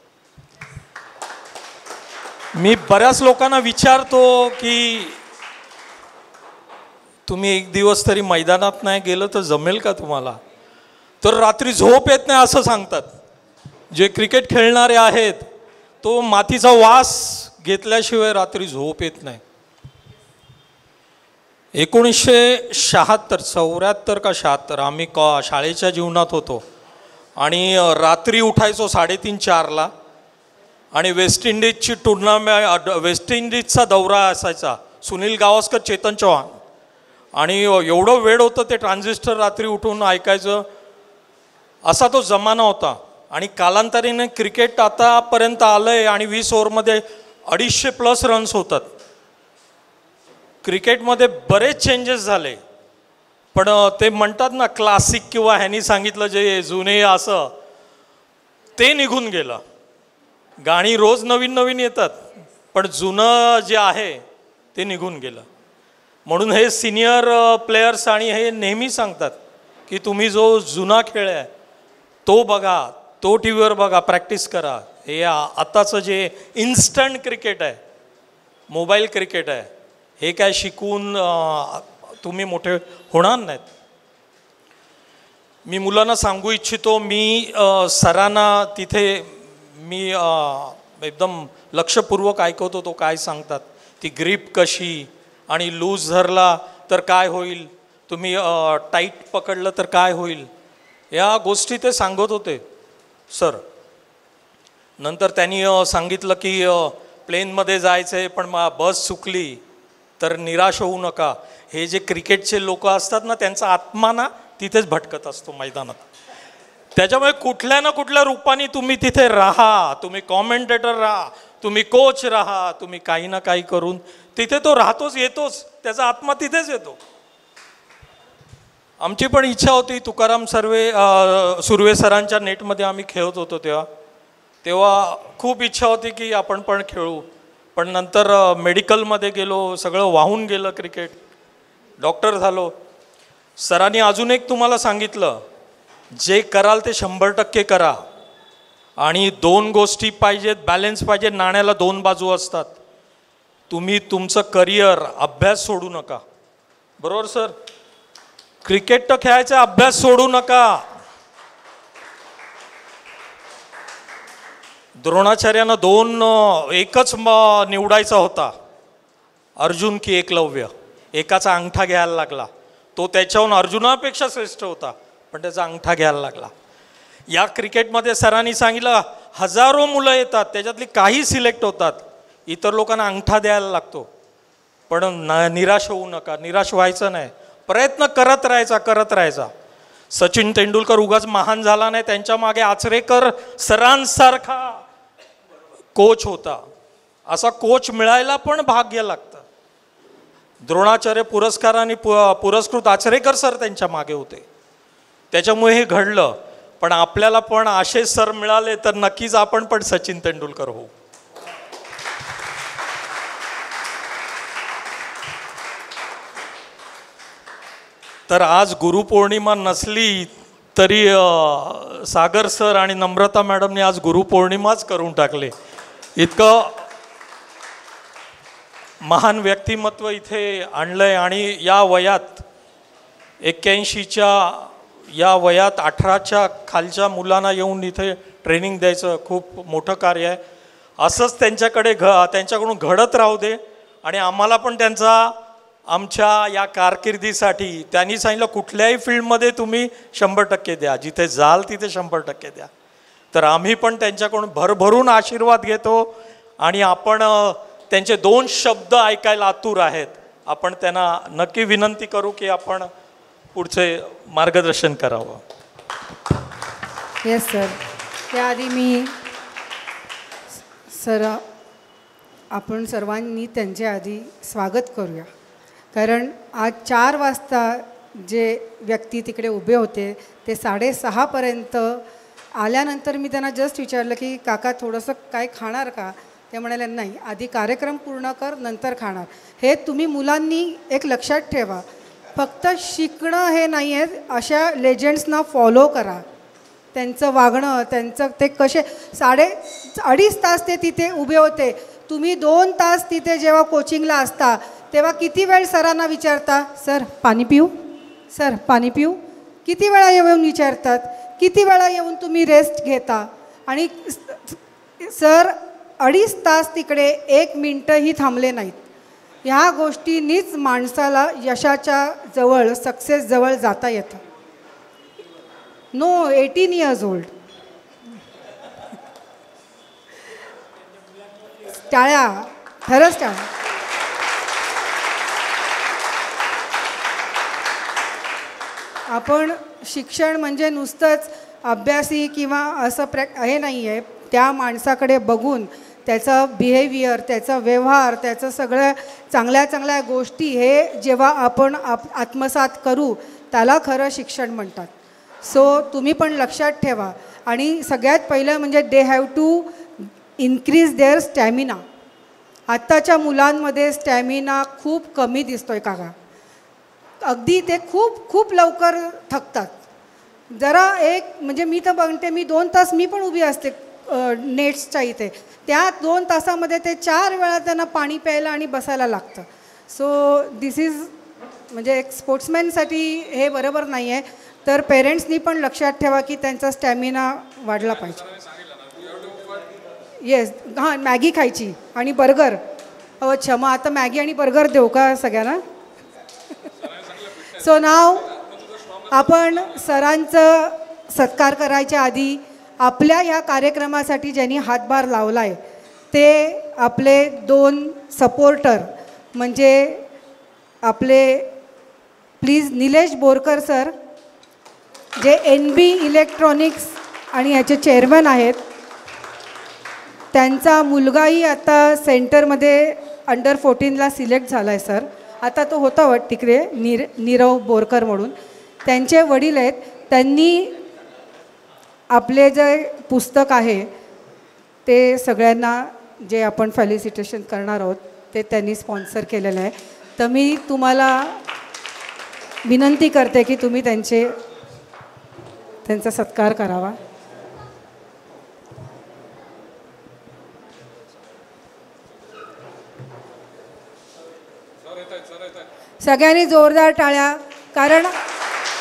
Speaker 11: मी बऱ्याच लोकांना विचारतो की तुम्ही एक दिवस तरी मैदानात नाही गेलं तर जमेल का तुम्हाला, तर रात्री झोप येत नाही असं सांगतात. जे क्रिकेट खेळणारे आहेत तो मातीचा वास घेतल्याशिवाय रात्री झोप येत नाही. 1974 का 76 आम्ही शाळेच्या जीवनात होतो आणि रात्री उठायचो 3:30-4ला आणि वेस्ट इंडिजची टुर्नामेंट, वेस्ट इंडिजचा दौरा असायचा, सुनील गावस्कर, चेतन चौहान, आणि एवढं वेळ होतं ते ट्रान्झिस्टर रात्री उठून ऐकायचं, असा तो जमाना होता. आणि कालांतराने क्रिकेट आतापर्यंत आलं आहे आणि 20 ओव्हरमध्ये 250+ रन्स होतात. क्रिकेटमध्ये बरेच चेंजेस झाले, पण ते म्हणतात ना क्लासिक किंवा ह्यांनी सांगितलं जे जुने असं, ते निघून गेलं. गाणी रोज नवीन नवीन येतात, पण जुनं जे आहे ते निघून गेलं. म्हणून हे सिनियर प्लेयर्स आणि हे नेहमी सांगतात की तुम्ही जो जुना खेळ आहे तो बघा, तो टी व्हीवर बघा, प्रॅक्टिस करा. हे आताचं जे इन्स्टंट क्रिकेट आहे, मोबाईल क्रिकेट आहे, हे काय शिकून तुम्ही मोठे होणार नाहीत. मी मुलांना सांगू इच्छितो, मी सरांना तिथे मी एकदम लक्षपूर्वक ऐकवतो तो काय सांगतात, ती ग्रीप कशी, आणि लूज धरला तर काय होईल, तुम्ही टाईट पकडलं तर काय होईल, या गोष्टी ते सांगत होते सर. नंतर त्यांनी सांगितलं की प्लेनमध्ये जायचं आहे पण बस चुकली तर निराश होऊ नका. हे जे क्रिकेटचे लोक असतात ना, त्यांचा आत्मा ना तिथेच भटकत असतो मैदानात. त्याच्यामुळे कुठल्या ना कुठल्या रूपाने तुम्ही तिथे राहा, तुम्ही कॉमेंटेटर राहा, तुम्ही कोच राहा, तुम्ही काही ना काही करून तिथे तो राहतोच, येतोच, त्याचा आत्मा तिथेच येतो. आमची पण इच्छा होती, तुकाराम सुर्वे सरांच्या नेटमध्ये आम्ही खेळत होतो तेव्हा खूप इच्छा होती की आपण पण खेळू, पण नंतर मेडिकलमध्ये गेलो, सगळं वाहून गेलं क्रिकेट, डॉक्टर झालो. सरांनी अजून एक तुम्हाला सांगितलं, जे कराल ते 100% करा, आणि 2 गोष्टी पाहिजेत, बॅलन्स पाहिजे, नाण्याला 2 बाजू असतात. तुम्ही तुमचं करिअर, अभ्यास सोडू नका. बरोबर सर? क्रिकेट तर खेळायचा, अभ्यास सोडू नका. द्रोणाचार्यानं 2 एकच निवडायचा होता, अर्जुन की एकलव्य. एकाचा अंगठा घ्यायला लागला, तो त्याच्याहून अर्जुनापेक्षा श्रेष्ठ होता, पण त्याचा अंगठा घ्यायला लागला. या क्रिकेटमध्ये सरांनी सांगितलं, हजारो मुलं येतात, त्याच्यातली काही सिलेक्ट होतात, इतर लोकांना अंगठा द्यायला लागतो. पण निराश होऊ नका, निराश व्हायचं नाही, प्रयत्न करत राहायचा. सचिन तेंडुलकर उगाच महान झाला नाही, त्यांच्या मागे आचरेकर सरांसारखा कोच होता. असा कोच मिळायला पण भाग्य लागतं. द्रोणाचार्य पुरस्काराने पुरस्कृत आचरेकर सर त्यांच्या मागे होते, त्याच्यामुळे हे घडलं. पण आपल्याला पण असे सर मिळाले तर नक्कीच आपण पण सचिन तेंडुलकर होऊ. तर आज गुरुपौर्णिमा नसली तरी सागर सर आणि नम्रता मॅडमने आज गुरुपौर्णिमाच करून टाकले. इतकं महान व्यक्तिमत्व इथे आणलंय. आणि या वयात 81च्या या वयात 18च्या खालच्या मुलांना येऊन इथे ट्रेनिंग द्यायचं खूप मोठं कार्य आहे. असंच त्यांच्याकडून घडत राहू दे. आणि आम्हाला पण त्यांचा आमच्या या कारकिर्दीसाठी त्यांनी सांगितलं कुठल्याही फील्डमध्ये तुम्ही 100% द्या, जिथे जाल तिथे 100% द्या. तर आम्ही पण त्यांच्याकडून भरभरून आशीर्वाद घेतो आणि आपण त्यांचे 2 शब्द ऐकायला आतुर आहेत. आपण त्यांना नक्की विनंती करू की आपण पुढचे मार्गदर्शन करावं.
Speaker 1: Yes sir. त्याआधी मी सर आपण सर्वांनी त्यांच्या आधी स्वागत करूया, कारण आज 4 वाजता जे व्यक्ती तिकडे उभे होते ते 6:30पर्यंत आल्यानंतर मी त्यांना जस्ट विचारलं की काका थोडंसं काय खाणार का? ते म्हणाले नाही, आधी कार्यक्रम पूर्ण कर नंतर खाणार. हे तुम्ही मुलांनी एक लक्षात ठेवा, फक्त शिकणं हे नाही आहे, अशा लेजंड्सना फॉलो करा. त्यांचं वागणं, त्यांचं ते कसे 2.5 तास ते तिथे उभे होते. तुम्ही 2 तास तिथे जेव्हा कोचिंगला असता तेव्हा किती वेळ सरांना विचारता, सर पाणी पिऊ, सर पाणी पिऊ, किती वेळा येऊन विचारतात, किती वेळा येऊन तुम्ही रेस्ट घेता. आणि सर 2.5 तास तिकडे 1 मिनटंही थांबले नाहीत. ह्या गोष्टींनीच माणसाला यशाच्या जवळ, सक्सेस जवळ जाता येतं. No 18 years old. टाळ्या, खरंच टाळ्या. आपण शिक्षण म्हणजे नुसतंच अभ्यासी किंवा असं हे नाही आहे. त्या माणसाकडे बघून त्याचं बिहेवियर, त्याचा व्यवहार, त्याचं सगळं चांगल्या चांगल्या गोष्टी हे जेव्हा आपण आत्मसात करू त्याला खरं शिक्षण म्हणतात. सो तुम्ही पण लक्षात ठेवा. आणि सगळ्यात पहिलं म्हणजे they have to increase their stamina. आत्ताच्या मुलांमध्ये स्टॅमिना खूप कमी दिसतोय काका. अगदी ते खूप खूप लवकर थकतात. जरा एक म्हणजे मी तर बघते, मी 2 तास मी पण उभी असते नेट्सच्या इथे. त्या 2 तासामध्ये ते 4 वेळा त्यांना पाणी प्यायला आणि बसायला लागतं. सो दिस इज म्हणजे एक स्पोर्ट्समॅनसाठी हे बरोबर नाही आहे. तर पेरेंट्सनी पण लक्षात ठेवा की त्यांचा स्टॅमिना वाढला पाहिजे. येस, हां, मॅगी खायची आणि बर्गर. अच्छा, मग आता मॅगी आणि बर्गर देऊ का सगळ्यांना? सो नाव आपण सरांचं सत्कार करायच्या आधी आपल्या या कार्यक्रमासाठी ज्यांनी हातभार लावला आहे ते आपले 2 सपोर्टर म्हणजे आपले प्लीज निलेश बोरकर सर, जे NB इलेक्ट्रॉनिक्स आणि याचे चेअरमन आहेत. त्यांचा मुलगाही आता सेंटरमध्ये अंडर 14ला सिलेक्ट झाला आहे सर. आता तो होता तिकडे नीरव बोरकर म्हणून. त्यांचे वडील आहेत. त्यांनी आपले जे पुस्तक आहे ते सगळ्यांना जे आपण फेलिसिटेशन करणार आहोत ते त्यांनी स्पॉन्सर केलेलं आहे. तर मी तुम्हाला विनंती करते की तुम्ही त्यांचा सत्कार करावा. सगळ्यांनी जोरदार टाळ्या, कारण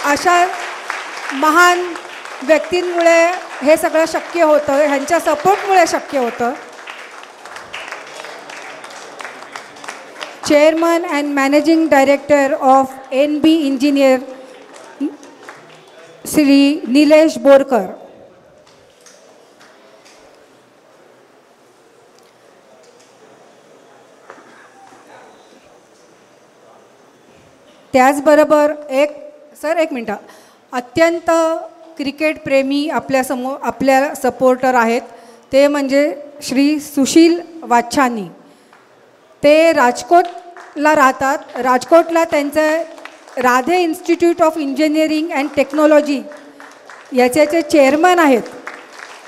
Speaker 1: अशा महान व्यक्तींमुळे हे सगळं शक्य होतं, ह्यांच्या सपोर्टमुळे शक्य होतं. Chairman and managing director of NB engineer Shri Nilesh Borkar. त्याचबरोबर एक मिनटं, अत्यंत क्रिकेटप्रेमी आपल्या सपोर्टर आहेत ते म्हणजे श्री सुशील वाच्छानी. ते राजकोटला राहतात. राजकोटला त्यांचं Radhe institute of engineering and technology याचे चेअरमन आहेत.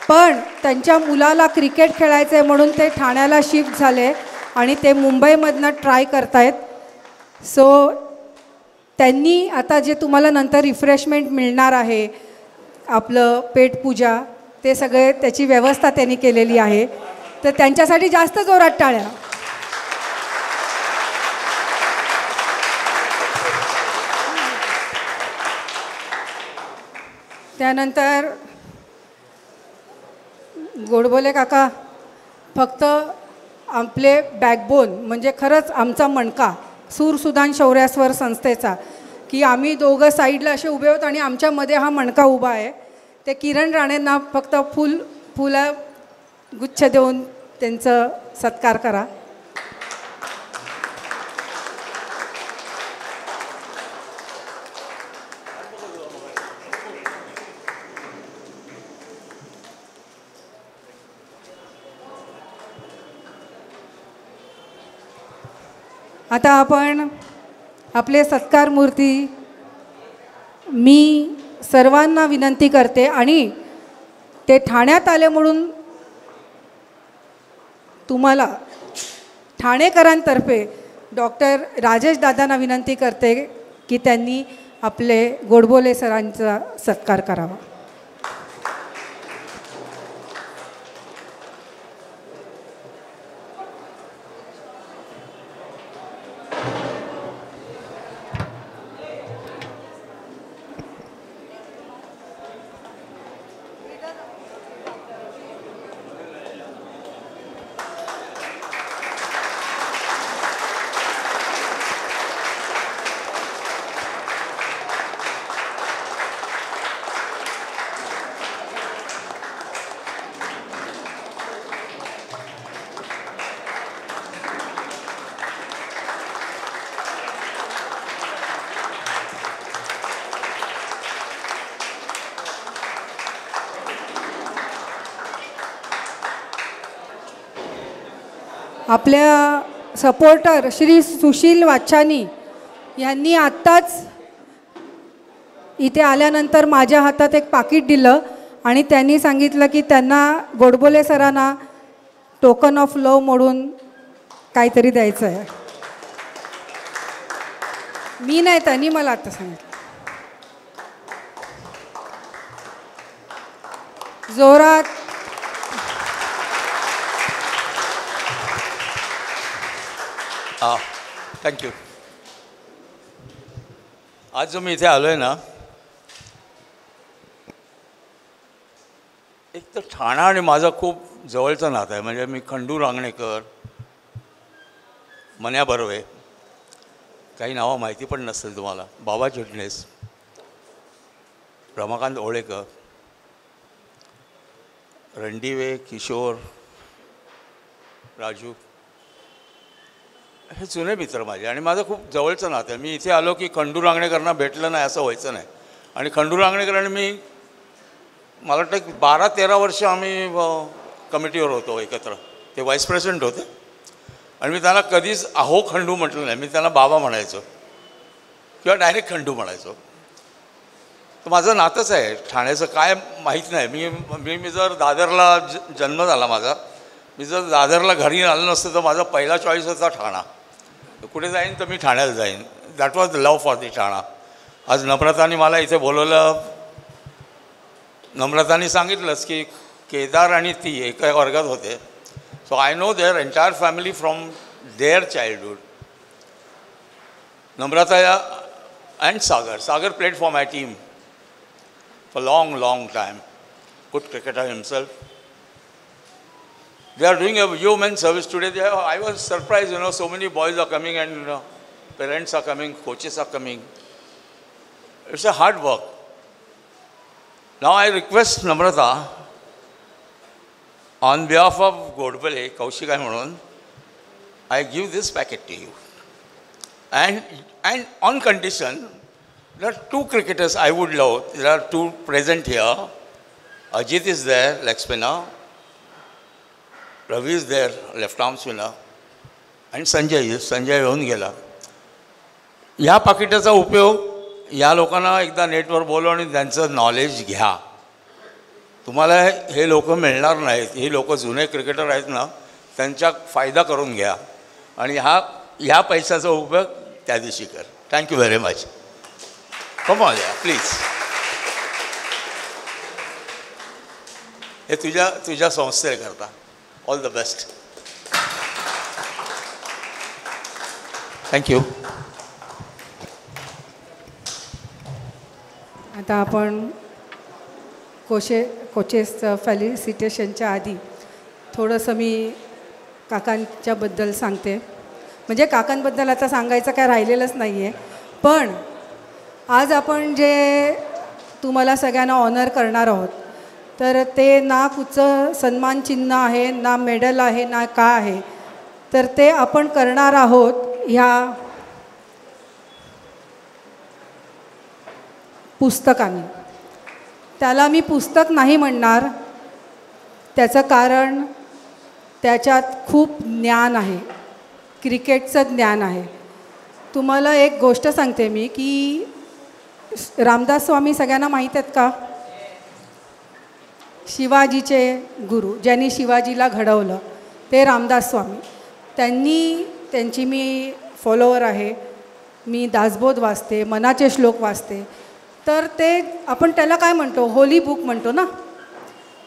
Speaker 1: पण त्यांच्या मुलाला क्रिकेट खेळायचं आहे म्हणून ते ठाण्याला शिफ्ट झाले आणि ते मुंबईमधनं ट्राय करतायत. सो त्यांनी आता जे तुम्हाला नंतर रिफ्रेशमेंट मिळणार आहे, आपलं पेटपूजा, ते सगळे त्याची व्यवस्था त्यांनी केलेली आहे. तर त्यांच्यासाठी जास्त जोरात टाळ्या. त्यानंतर गोडबोले काका, फक्त आपले बॅकबोन म्हणजे खरंच आमचा मणका सूरसुदान शौर्यास्वर संस्थेचा, की आम्ही दोघं साईडला असे उभे आहोत आणि आमच्यामध्ये हा मणका उभा आहे, ते किरण राणेंना फक्त फुलं गुच्छ देऊन त्यांचं सत्कार करा. आता आपण आपले सत्कार मूर्ती, मी सर्वांना विनंती करते आणि ते ठाण्यात आले म्हणून तुम्हाला ठाणेकरांतर्फे डॉक्टर राजेश दादांना विनंती करते की त्यांनी आपले गोडबोले सरांचा सत्कार करावा. आपल्या सपोर्टर श्री सुशील वाच्छानी यांनी आत्ताच इथे आल्यानंतर माझ्या हातात एक पाकिट दिलं आणि त्यांनी सांगितलं की त्यांना गोडबोले सरांना टोकन ऑफ लव म्हणून काहीतरी द्यायचं आहे. मी नाही, त्यांनी मला आता सांगितलं. जोरात
Speaker 10: थँक्यू. आज जो मी इथे आलो आहे ना, एक तर ठाणा आणि माझा खूप जवळचं नातं आहे. म्हणजे मी खंडू रांगणेकर, मन्या बर्वे, काही नावं माहिती पण नसतील तुम्हाला, बाबा चिटणीस, रमाकांत ओळेकर, रणदिवे, किशोर, राजू, हे जुने मित्र माझे आणि माझं खूप जवळचं नातं आहे. मी इथे आलो की खंडू रांगणेकरांना भेटलं नाही असं व्हायचं नाही. आणि खंडू रांगणेकरांनी मी, मला वाटतं 12-13 वर्ष आम्ही कमिटीवर होतो एकत्र. ते व्हाईस प्रेसिडेंट होते आणि मी त्यांना कधीच अहो खंडू म्हटलं नाही. मी त्यांना बाबा म्हणायचो किंवा डायरेक्ट खंडू म्हणायचो. तर माझं नातंच आहे ठाण्याचं, काय माहीत नाही. मी जर दादरला जन्म झाला माझा, मी जर दादरला घरी आलं नसतं तर माझा पहिला चॉईस होता ठाणा. कुठे जाईन तर मी ठाण्याला जाईन. That was the love for the Thane. आज नम्रतानी मला इथे बोलवलं. नम्रतानी सांगितलंच की केदार आणि ती एका वर्गात होते. So I know their entire family from their childhood. Namrata and Sagar played for my team for long time. Good cricketer himself. They are doing a yeoman service today. I was surprised, so many boys are coming and parents are coming, coaches are coming. It's a hard work. Now I request Namrata, on behalf of Godbole, Kaushik म्हणून, I give this packet to you. And on condition, there are two cricketers I would love. There are two present here. Ajit is there, leg spinner. Ravi is there, left arm spinner. And Sanjay येऊन गेला. या पाकिटाचा उपयोग या लोकांना एकदा नेटवर बोलवा आणि त्यांचं नॉलेज घ्या. तुम्हाला हे लोक मिळणार नाहीत. हे लोक जुने क्रिकेटर आहेत ना, त्यांचा फायदा करून घ्या आणि ह्या पैशाचा उपयोग त्या दिवशी कर. Thank you very much. Come on, yeah, please. हे तुझ्या संस्थेकरता. All the best. थँक्यू.
Speaker 1: आता आपण कोचेसचं फेलिसिटेशनच्या आधी थोडंसं मी काकांच्याबद्दल सांगते. म्हणजे काकांबद्दल आता सांगायचं काय राहिलेलंच नाही आहे. पण आज आपण जे तुम्हाला सगळ्यांना ऑनर करणार आहोत, तर ते ना कुठचं सन्मान चिन्ह आहे, ना मेडल आहे, ना काय आहे, तर ते आपण करणार आहोत ह्या पुस्तकाने. त्याला मी पुस्तक नाही म्हणणार, त्याचं कारण त्याच्यात खूप ज्ञान आहे, क्रिकेटचं ज्ञान आहे. तुम्हाला एक गोष्ट सांगते मी की रामदास स्वामी सगळ्यांना माहीत आहेत का? शिवाजीचे गुरु, ज्यांनी शिवाजीला घडवलं ते रामदास स्वामी. त्यांची मी फॉलोवर आहे. मी दासबोध वाचते, मनाचे श्लोक वाचते. तर ते आपण त्याला काय म्हणतो, होली बुक म्हणतो ना.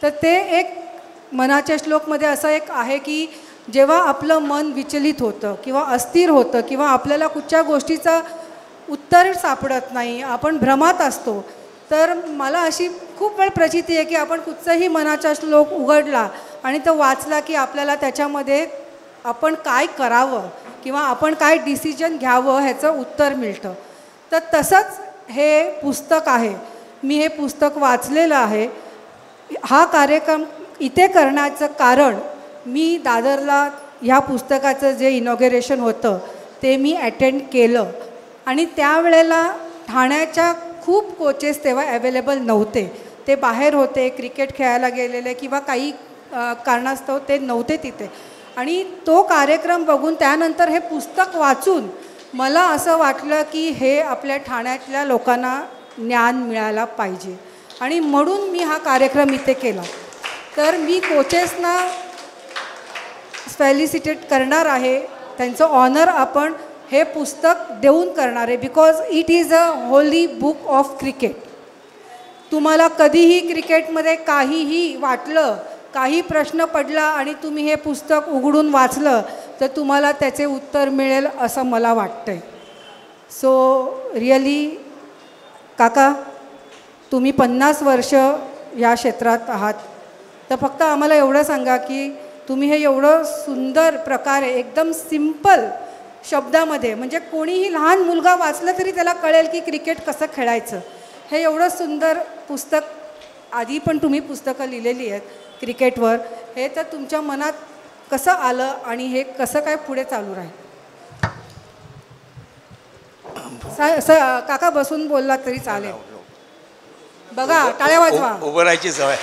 Speaker 1: तर ते एक मनाच्या श्लोकमध्ये असं एक आहे की जेव्हा आपलं मन विचलित होतं किंवा अस्थिर होतं किंवा आपल्याला कुठच्या गोष्टीचं उत्तर सापडत नाही, आपण भ्रमात असतो, तर मला अशी खूप वेळ प्रचिती आहे की आपण कुठचाही मनाचा श्लोक उघडला आणि तो वाचला की आपल्याला त्याच्यामध्ये आपण काय करावं किंवा आपण काय डिसिजन घ्यावं ह्याचं उत्तर मिळतं. तर तसंच हे पुस्तक आहे. मी हे पुस्तक वाचलेलं आहे. हा कार्यक्रम इथे करण्याचं कारण, मी दादरला ह्या पुस्तकाचं जे इनॉग्रेशन होतं ते मी अटेंड केलं आणि त्यावेळेला ठाण्याच्या खूप कोचेस तेव्हा अवेलेबल नव्हते. ते बाहेर होते, क्रिकेट खेळायला गेलेले किंवा काही कारणास्तव ते नव्हते तिथे. आणि तो कार्यक्रम बघून त्यानंतर हे पुस्तक वाचून मला असं वाटलं की हे आपल्या ठाण्यातल्या लोकांना ज्ञान मिळायला पाहिजे आणि म्हणून मी हा कार्यक्रम इथे केला. तर मी कोचेसना फेलिसिटेट करणार आहे. त्यांचं ऑनर आपण हे पुस्तक देऊन करणार आहे, because it is a Holy book of cricket. तुम्हाला कधीही क्रिकेटमध्ये काहीही वाटलं, काही प्रश्न पडला आणि तुम्ही हे पुस्तक उघडून वाचलं तर तुम्हाला त्याचे उत्तर मिळेल असं मला वाटतं आहे. सो रिअली काका, तुम्ही 50 वर्ष या क्षेत्रात आहात, तर फक्त आम्हाला एवढं सांगा की तुम्ही हे एवढं सुंदर प्रकारे एकदम सिंपल शब्दामध्ये, म्हणजे कोणीही लहान मुलगा वाचलं तरी त्याला कळेल की क्रिकेट कसं खेळायचं, हे एवढं सुंदर पुस्तक, आधी पण तुम्ही पुस्तकं लिहिलेली आहेत क्रिकेटवर, हे तर तुमच्या मनात कसं आलं आणि हे कसं काय पुढे चालू राहील? काका बसून बोलला तरी चालेल. बघा, टाळ्या वाजवा.
Speaker 12: उभं राहायची सवय.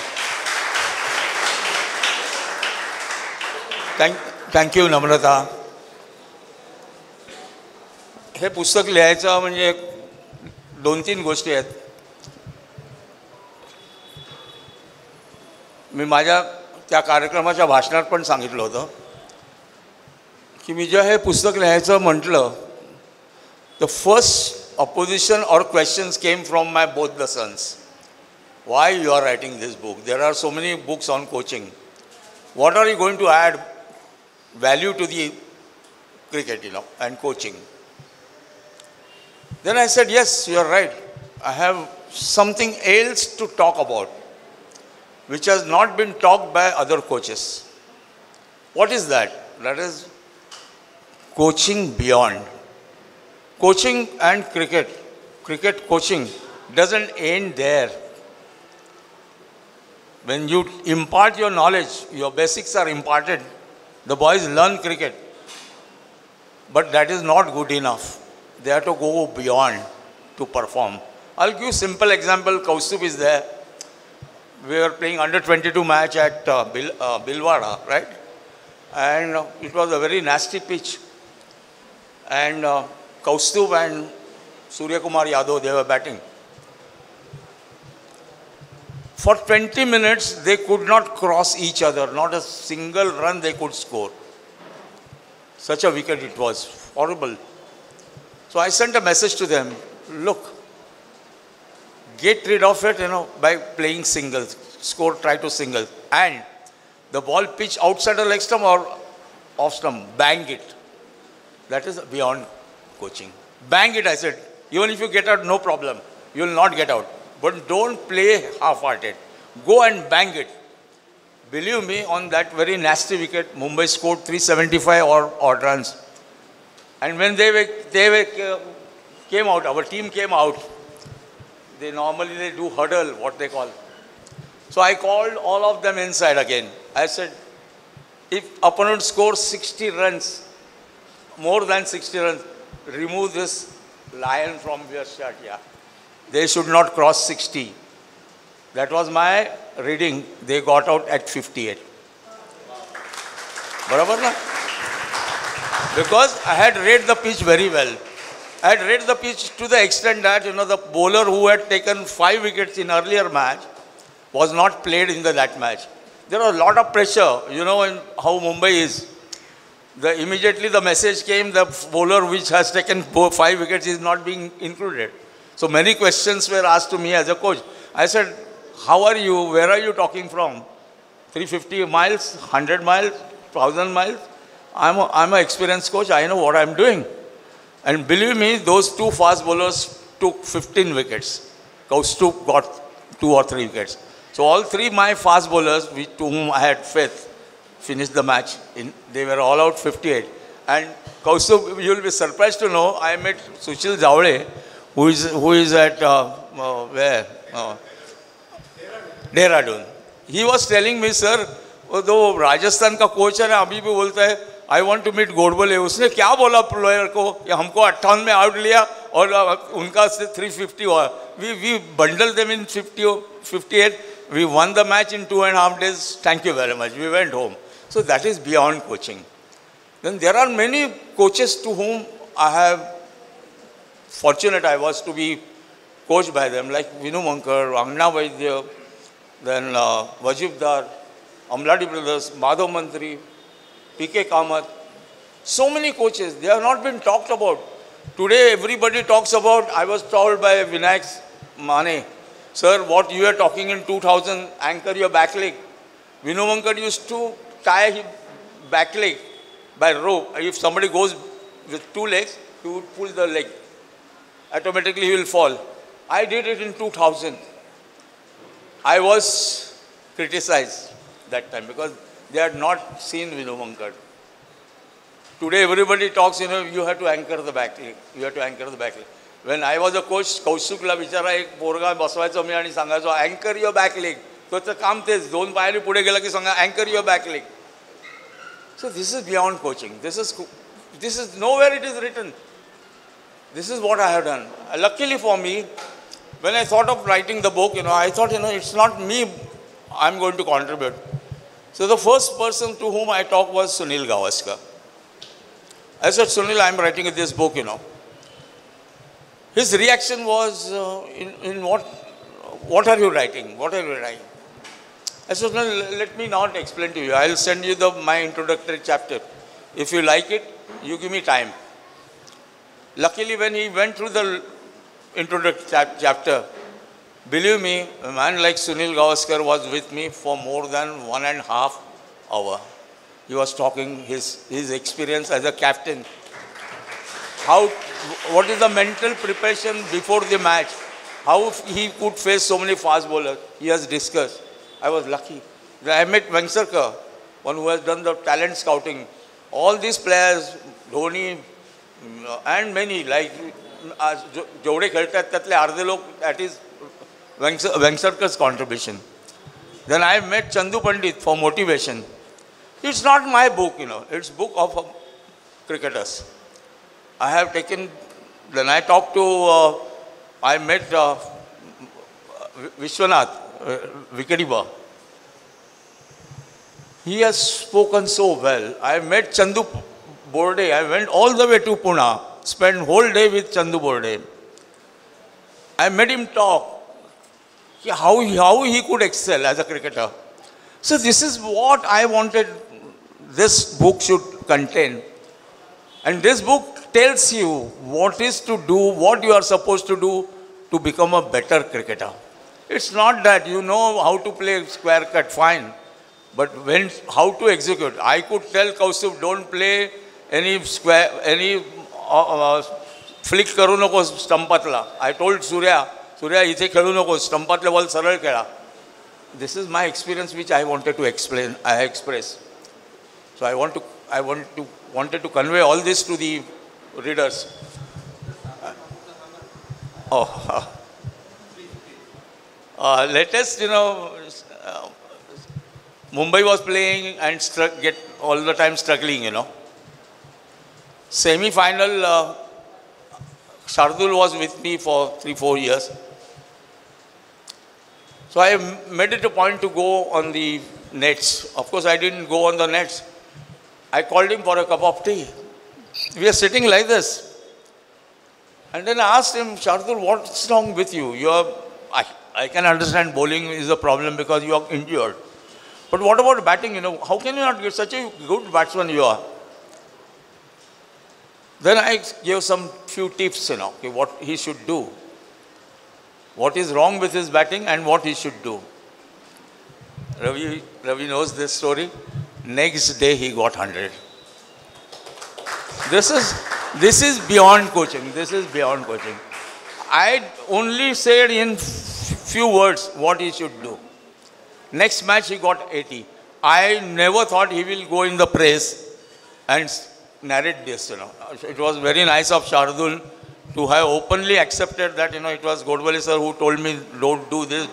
Speaker 12: थँक्यू नम्रता. हे पुस्तक लिहायचं म्हणजे 2-3 गोष्टी आहेत. मी माझ्या त्या कार्यक्रमाच्या भाषणात पण सांगितलं होतं की मी जेव्हा हे पुस्तक लिहायचं म्हटलं, द फर्स्ट अपोजिशन और questions came from my both the sons. Why you are writing this book? There are so many books on coaching. What are you going to add value to the cricket, and coaching? Then I said, yes, you are right. I have something else to talk about, which has not been talked by other coaches. What is that? That is coaching beyond. Coaching and cricket coaching doesn't end there. When you impart your knowledge, your basics are imparted, the boys learn cricket, but that is not good enough. They have to go beyond to perform. I'll give you simple example. Kaustubh is there. We were playing under 22 match at Bilwara, right? And it was a very nasty pitch. And Kaustubh and Surya Kumar Yadav, they were batting. For 20 minutes, they could not cross each other. Not a single run they could score. Such a wicket it was. Horrible. So I sent a message to them. Look, get rid of it, by playing singles. Try to single. And the ball pitch outside the leg stump or off stump, bang it. That is beyond coaching. Bang it, I said. Even if you get out, no problem. You will not get out. But don't play half-hearted. Go and bang it. believe me, on that very nasty wicket, Mumbai scored 375 odd runs. And when came out, our team came out, they normally do huddle, what they call. So I called all of them inside again. I said, if opponent scores 60 runs, more than 60 runs, remove this lion from your shirt. Yeah. They should not cross 60. That was my reading. They got out at 58. Barabar na? Because I had read the pitch very well. I had read the pitch to the extent that, the bowler who had taken 5 wickets in earlier match was not played in that match. There was a lot of pressure, in how Mumbai is. Immediately the message came, the bowler which has taken 5 wickets is not being included. So many questions were asked to me as a coach. I said, how are you? Where are you talking from? 350 miles, 100 miles, 1,000 miles? I'm an experienced coach. I know what I'm doing. And believe me, those 2 fast bowlers took 15 wickets. Kaustup got 2 or 3 wickets. So all 3 my fast bowlers, to whom I had faith, finished the match. They were all out 58. And Kaustup, you will be surprised to know, I met Sushil Javle, who is at where? Dehradun. He was telling me, sir, वो राजस्थान का coach है ना अभी भी बोलता है I want to meet Godbole उसने क्या बोला प्लेयर को कि हमको 58 में आउट लिया और उनका से 350 हुआ we bundle them in 58 we won the match in 2.5 days thank you very much we went home so that is beyond coaching then there are many coaches to whom I have fortunate I was to be coached by them like Vinu Mankar, Angna Vaidya, then Wajibdar, Amladi brothers, Madhav Mantri, P.K. Kamath. So many coaches, they have not been talked about. Today everybody talks about, I was told by Vinayak Mane, sir, what you are talking in 2000, anchor your back leg. Vinu Mankar used to tie his back leg by rope. If somebody goes with 2 legs, he would pull the leg. Automatically he will fall. I did it in 2000. I was criticized that time because they had not seen Vinu Mankar. Today everybody talks, you have to anchor the back leg. You have to anchor the back leg. When I was a coach, Kausukla बिचारा एक पोरगा बसवायचो मी आणि सांगायचो anchor your back leg. त्याचं काम तेच 2 पायाने पुढे गेला की सांगा anchor your back leg. So this is beyond coaching. This is nowhere it is written. This is what I have done. Luckily for me, when I thought of writing the book, I thought, it's not me I'm going to contribute. So the first person to whom I talked was Sunil Gavaskar. I said, Sunil, I'm writing this book, His reaction was, in what are you writing? What are you writing? I said, no, let me not explain to you. I'll send you my introductory chapter. If you like it, you give me time. Luckily, when he went through the introductory chapter, believe me, a man like Sunil Gavaskar was with me for more than 1.5 hours. He was talking his experience as a captain. What is the mental preparation before the match? How he could face so many fast bowlers. He has discussed. I was lucky. I met Vengsarkar, one who has done the talent scouting. All these players, Dhoni, and many like जेवढे खेळतात त्यातले अर्धे लोक that is Vengsarkar's contribution. Then I met Chandu Pandit for motivation. It's not my book, it's book of cricketers. I have taken, then I talked to, I met Vishwanath, Wicketkeeper. He has spoken so well. I met Chandu Borde. I went all the way to Pune, spent whole day with Chandu Borde. I made him talk, how he could excel as a cricketer. So this is what I wanted this book should contain. And this book tells you what is to do, what you are supposed to do to become a better cricketer. It's not that you know how to play square cut, fine. But how to execute. I could tell Kaustup, don't play any square, any flick करू नको स्टंपातला. I told Surya, इथे खेळू नको, स्टंपातले ball सरळ खेळा. this is my experience which I wanted to express. So I wanted to convey all this to the readers. Latest, Mumbai was playing and get all the time struggling, Semi-final, Shardul was with me for 3-4 years. So I made it a point to go on the nets. Of course, I didn't go on the nets. I called him for a cup of tea. We are sitting like this. And then I asked him, Shardul, what's wrong with you? I can understand bowling is a problem because you are injured. But what about batting? How can you not get such a good batsman you are? Then I gave some few tips, what he should do. What is wrong with his batting and what he should do. Ravi knows this story. Next day he got 100. This is beyond coaching. This is beyond coaching. I only said in few words what he should do. Next match he got 80. I never thought he will go in the press and narrate this, It was very nice of Shardul to have openly accepted that, it was Godbole sir who told me don't do this,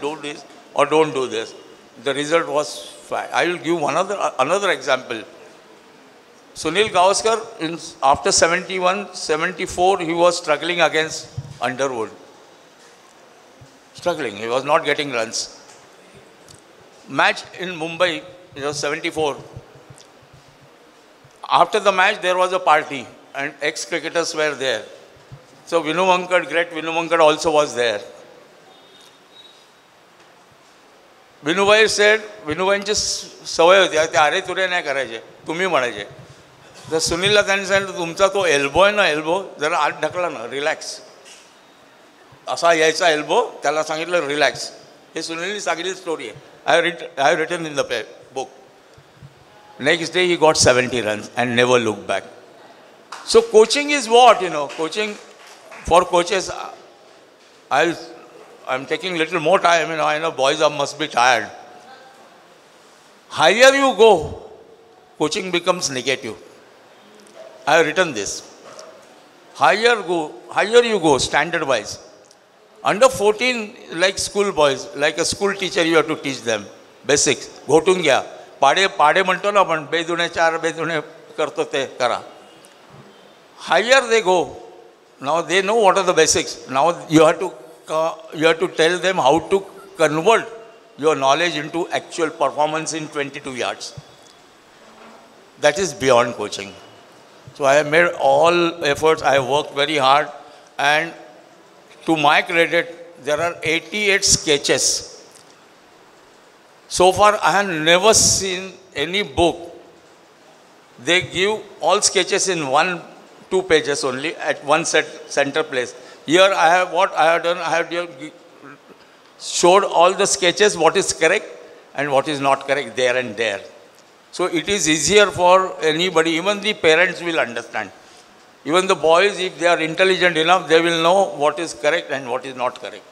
Speaker 12: or don't do this. The result was fine. I will give another example. Sunil Gavaskar, after 71, 74, he was struggling against Underwood. Struggling. He was not getting runs. Match in Mumbai, it was 74. After the match, there was a party and ex-cricketers were there. So Vinu Vankad, great Vinu Vankad also was there. Vinubhai said, Vinubhaiंची सवय होती ते अरे तुरे नाही करायचे तुम्ही म्हणायचे तर सुनीलला त्यांनी सांगितलं तुमचा तो एल्बो आहे ना एल्बो जरा आत ढकला ना रिलॅक्स असा यायचा एल्बो त्याला सांगितलं रिलॅक्स हे सुनीलनी सांगितली स्टोरी आहे I have written in the book. Next day he got 70 runs and never looked back. So coaching is what, coaching for coaches, I'm taking little more time, I know boys must be tired. Higher you go, coaching becomes negative. I have written this. Higher you go, standard wise. Under 14, like school boys, like a school teacher, you have to teach them basics. घोटून घ्या पाडे म्हणतो ना आपण 2 दुणे 4 2 दुणे करतो ते करा. Higher they go, now they know what are the basics. Now you have to tell them how to convert your knowledge into actual performance in 22 yards. That is beyond coaching. So I have made all efforts. I have worked very hard, and to my credit, there are 88 sketches. So far, I have never seen any book. They give all sketches in 1-2 pages only at one center place. Here, what I have done, I have showed all the sketches, what is correct and what is not correct there and there. So it is easier for anybody, even the parents will understand. Even the boys, if they are intelligent enough, they will know what is correct and what is not correct.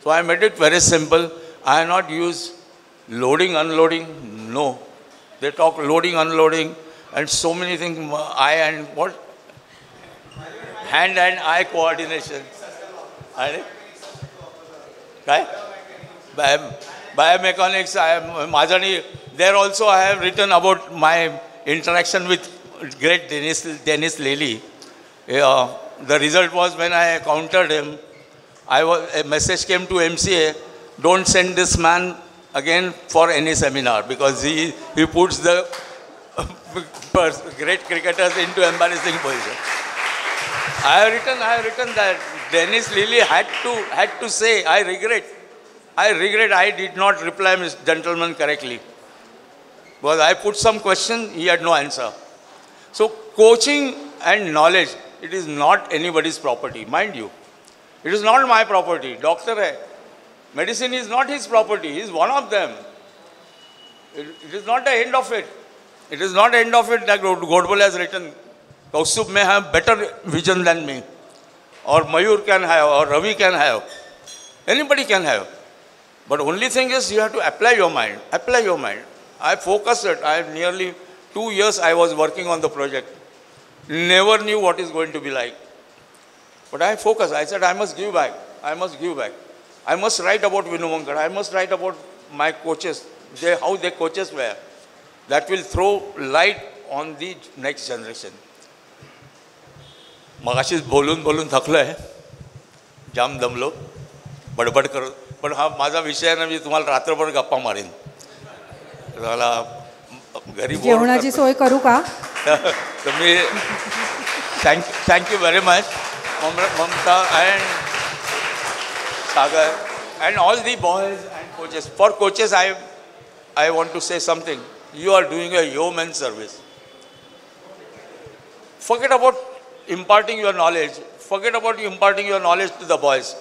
Speaker 12: So I made it very simple. I have not used loading, unloading, no. They talk loading, unloading, and so many things, hand and eye coordination. Biomechanics, there also I have written about my interaction with great Dennis Lely. The result was when I countered him, a message came to MCA, don't send this man again for any seminar because he puts the great cricketers into embarrassing position. I have written that Dennis Lely had to say, I regret I did not reply this gentleman correctly. Because I put some question, he had no answer. So coaching and knowledge, it is not anybody's property, mind you. It is not my property. Doctor hai. Medicine is not his property. He is one of them. It is not the end of it. It is not the end of it that Godbole has written. Kaustubh may have better vision than me. Or Mayur can have, or Ravi can have. Anybody can have. But only thing is you have to apply your mind. Apply your mind. I focused it. I nearly 2 years I was working on the project. Never knew what is going to be like. But I focused. I said I must give back. I must give back. I must write about Vinu Mankad. I must write about my coaches, how their coaches were. That will throw light on the next generation. मगाशीच बोलून बोलून थकलो आहे, जाम दमलो बडबड करून. पण हा माझा विषय आहे ना, मी तुम्हाला रात्रभर गप्पा मारेन. मला घरी
Speaker 1: जेवणाची सोय करू का?
Speaker 12: तर मी thank you very much Mamta and Sagar and all the boys and coaches. For coaches, I want to say something. You are doing a yeoman service. Forget about imparting your knowledge. Forget about imparting your knowledge to the boys.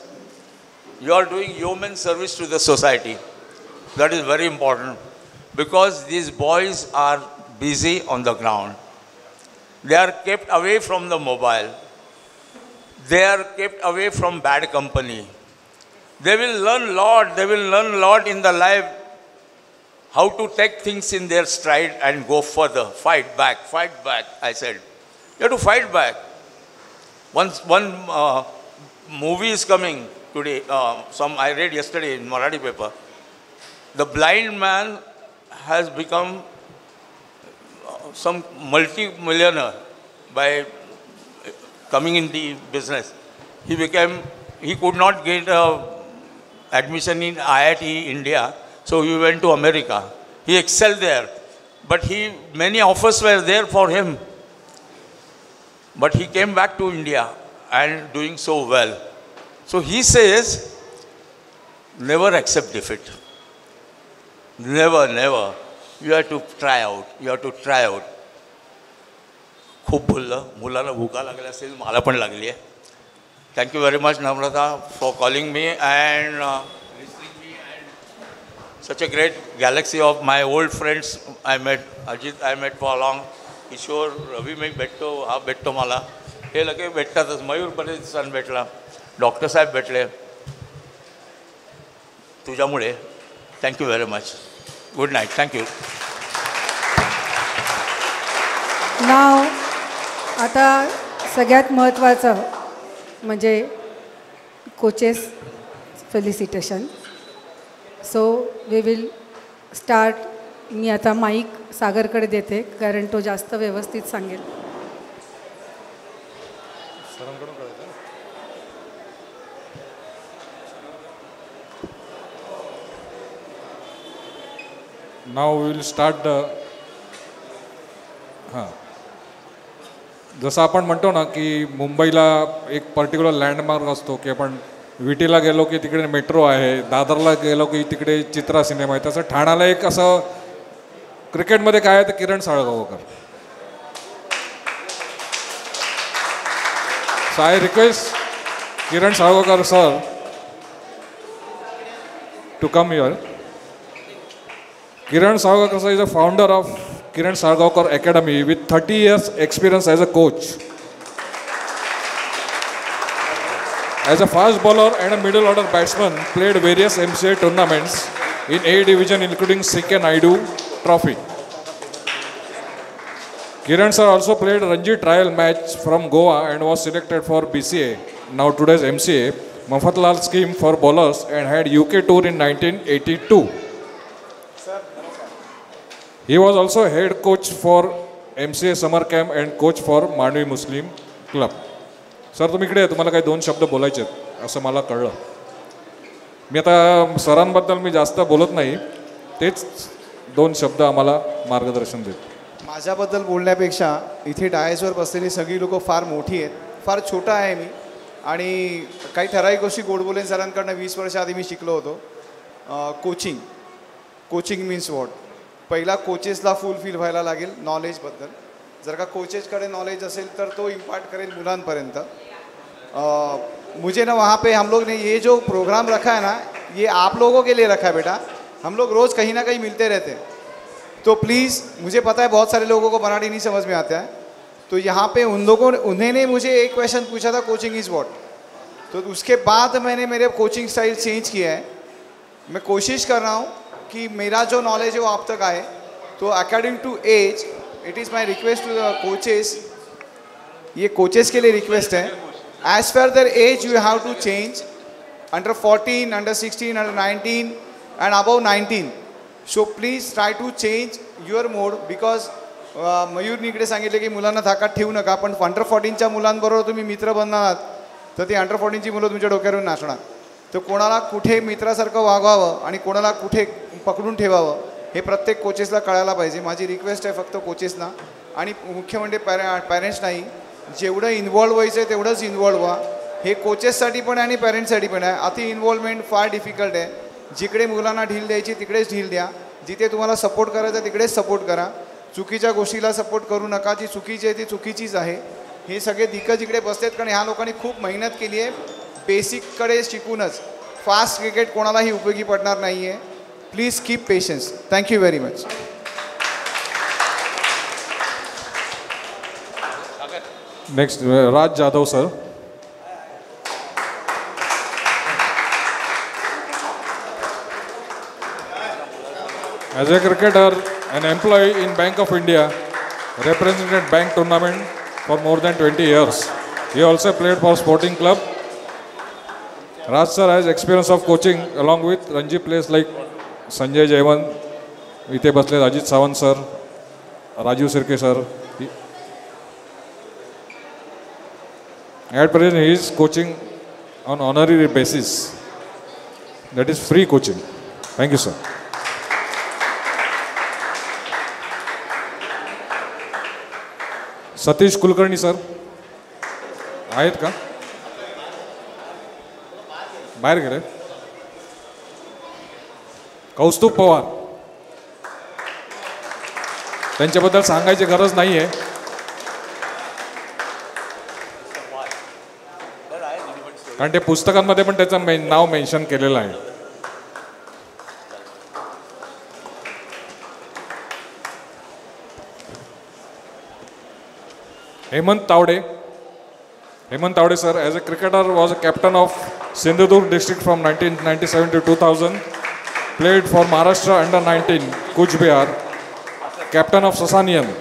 Speaker 12: You are doing yeoman service to the society. That is very important because these boys are busy on the ground. They are kept away from the mobile. They are kept away from bad company. They will learn lot. They will learn lot in the life. How to take things in their stride and go further. Fight back. Fight back. I said, you have to fight back. One movie is coming today. I read yesterday in Marathi paper. The blind man has become some multi-millionaire by coming in the business. He could not get admission in IIT India, so he went to America. He excelled there, but many offers were there for him. But he came back to India and doing so well. So he says, never accept defeat. Never, never. You have to try out. You have to try out. खूप बोललं, मुलाला भूका लागल्या असेल, मला पण लागली आहे. Thank you very much Namrata for calling me and listening me and such a great galaxy of my old friends I met. Ajit I met for long. Kishore, Ravi मी भेटतो, हा भेटतो मला. हे लगे भेटतातच. मयूर बरेच सण भेटला. डॉक्टर साहेब भेटले तुझ्यामुळे. Thank you very much. Good night. Thank you.
Speaker 1: Now आता सगळ्यात महत्त्वाचं म्हणजे coaches felicitation. So we will start. मी आता माईक सागरकडे देते कारण तो जास्त व्यवस्थित सांगेल.
Speaker 9: नाव वी विल स्टार्ट जसं आपण म्हणतो ना की मुंबईला एक पर्टिक्युलर लँडमार्क असतो की आपण विटीला गेलो की तिकडे मेट्रो आहे, दादरला गेलो की तिकडे चित्रा सिनेमा आहे. तसं ठाण्याला एक असं क्रिकेटमध्ये काय आहे तर Kiran Salgaonkar. So I request Kiran Salgaonkar sir to come here. Kiran Sargawkar sir is a founder of Kiran Sargawkar Academy with 30 years experience as a coach. As a fast bowler and a middle order batsman, played various MCA tournaments in A division including C.K. Naidu Trophy. Kiran sir also played Ranji trial match from Goa and was selected for BCA, now today's MCA, Mafatlal scheme for bowlers and had UK tour in 1982. He was also head coach for MCA summer camp and coach for Mandvi Muslim Club. Sir तुम्ही इकडे तुम्हाला काही 2 शब्द बोलायचे आहेत असं मला कळलं. मी आता सरांबद्दल मी जास्त बोलत नाही, तेच 2 शब्द आम्हाला मार्गदर्शन देत.
Speaker 13: माझ्याबद्दल बोलण्यापेक्षा इथे डायसवर बसलेली सगळी लोक फार मोठी आहेत. फार छोटा आहे मी आणि काही ठराविक गोष्टी गोडबोले सरांकडनं 20 वर्ष आधी मी शिकलो होतो. Coaching means what. पहिला कोचेसला फुलफिल व्हायला लागेल नॉलेजबद्दल. जर का कोचेसकडे नॉलेज असेल तर तो इम्पार्ट करेल मुलांपर्यंत. मुझे ना वहाँ पे हम लोग ने ये जो प्रोग्राम रखा है ना, ये आप लोगों के लिए रखा है बेटा. हम लोग रोज़ कहीं ना कहीं मिलते रहते हैं. तो प्लीज़, मुझे पता है बहुत सारे लोगों को मराठी नहीं समझ में आता है, तो यहाँ पे उन्होंने मुझे एक क्वेश्चन पूछा था, कोचिंग इज़ वॉट. तो उसके बाद मैंने मेरे कोचिंग स्टाइल चेंज किया है. मैं कोशिश कर रहा हूँ कि मेरा जो नॉलेज है वो आप तक आए. तो according to age it is my request to the coaches, ये कोचेस के लिए रिक्वेस्ट है, as per their age you have to change. Under 14, under 16, under 19 and above 19. So please try to change your mode because मयूरनी इकडे सांगितले की मुलांना धाकात ठेवू नका, पण अंडर 14च्या मुलांबरोबर तुम्ही मित्र बनणार तर ती अंडर 14ची मुलं तुमच्या डोक्यावरून नाचणार. तर कोणाला कुठे मित्रासारखं वागवावं आणि कोणाला कुठे पकडून ठेवावं हे प्रत्येक कोचेसला कळायला पाहिजे. माझी रिक्वेस्ट आहे फक्त कोचेसना आणि मुख्य म्हणजे पॅरेंट्स नाही, जेवढं इन्व्हॉल्व व्हायचं आहे तेवढंच इन्व्हॉल्व व्हा. हे कोचेससाठी पण आहे आणि पॅरेंट्ससाठी पण आहे. अति इन्व्हॉल्वमेंट फार डिफिकल्ट आहे. जिकडे मुलांना ढील द्यायची तिकडेच ढील द्या, जिथे तुम्हाला सपोर्ट करायचा तिकडेच सपोर्ट करा. चुकीच्या गोष्टीला सपोर्ट करू नका, जी चुकीची आहे ती चुकीचीच आहे. हे सगळे दिग्गज इकडे बसतात कारण ह्या लोकांनी खूप मेहनत केली आहे. बेसिककडे शिकूनच फास्ट क्रिकेट कोणालाही उपयोगी पडणार नाही आहे. Please keep patience. Thank you very much.
Speaker 9: Next Raj Jadhav sir. As a cricketer, an employee in Bank of India, represented bank tournament for more than 20 years. He also played for Sporting Club. Raj sir has experience of coaching along with Ranji players like Sanjay Jaiwan, इथे बसले Ajit Sawant sir, Raju Sirke sir. At present, he is coaching on honorary basis. That is free coaching. Thank you, sir. Satish Kulkarni sir आहेत का? बाहेर गेले. कौस्तुभ पवार, त्यांच्याबद्दल सांगायची गरज नाही आहे. कारण ते पुस्तकांमध्ये पण त्याचं नाव मेन्शन केलेलं आहे. Hemant Tawde. Hemant Tawde sir, as a cricketer, was a captain of Sindhudurg district from 1997 to 2000. Played for Maharashtra under 19, Kuch Bihar. Captain of Sasanian.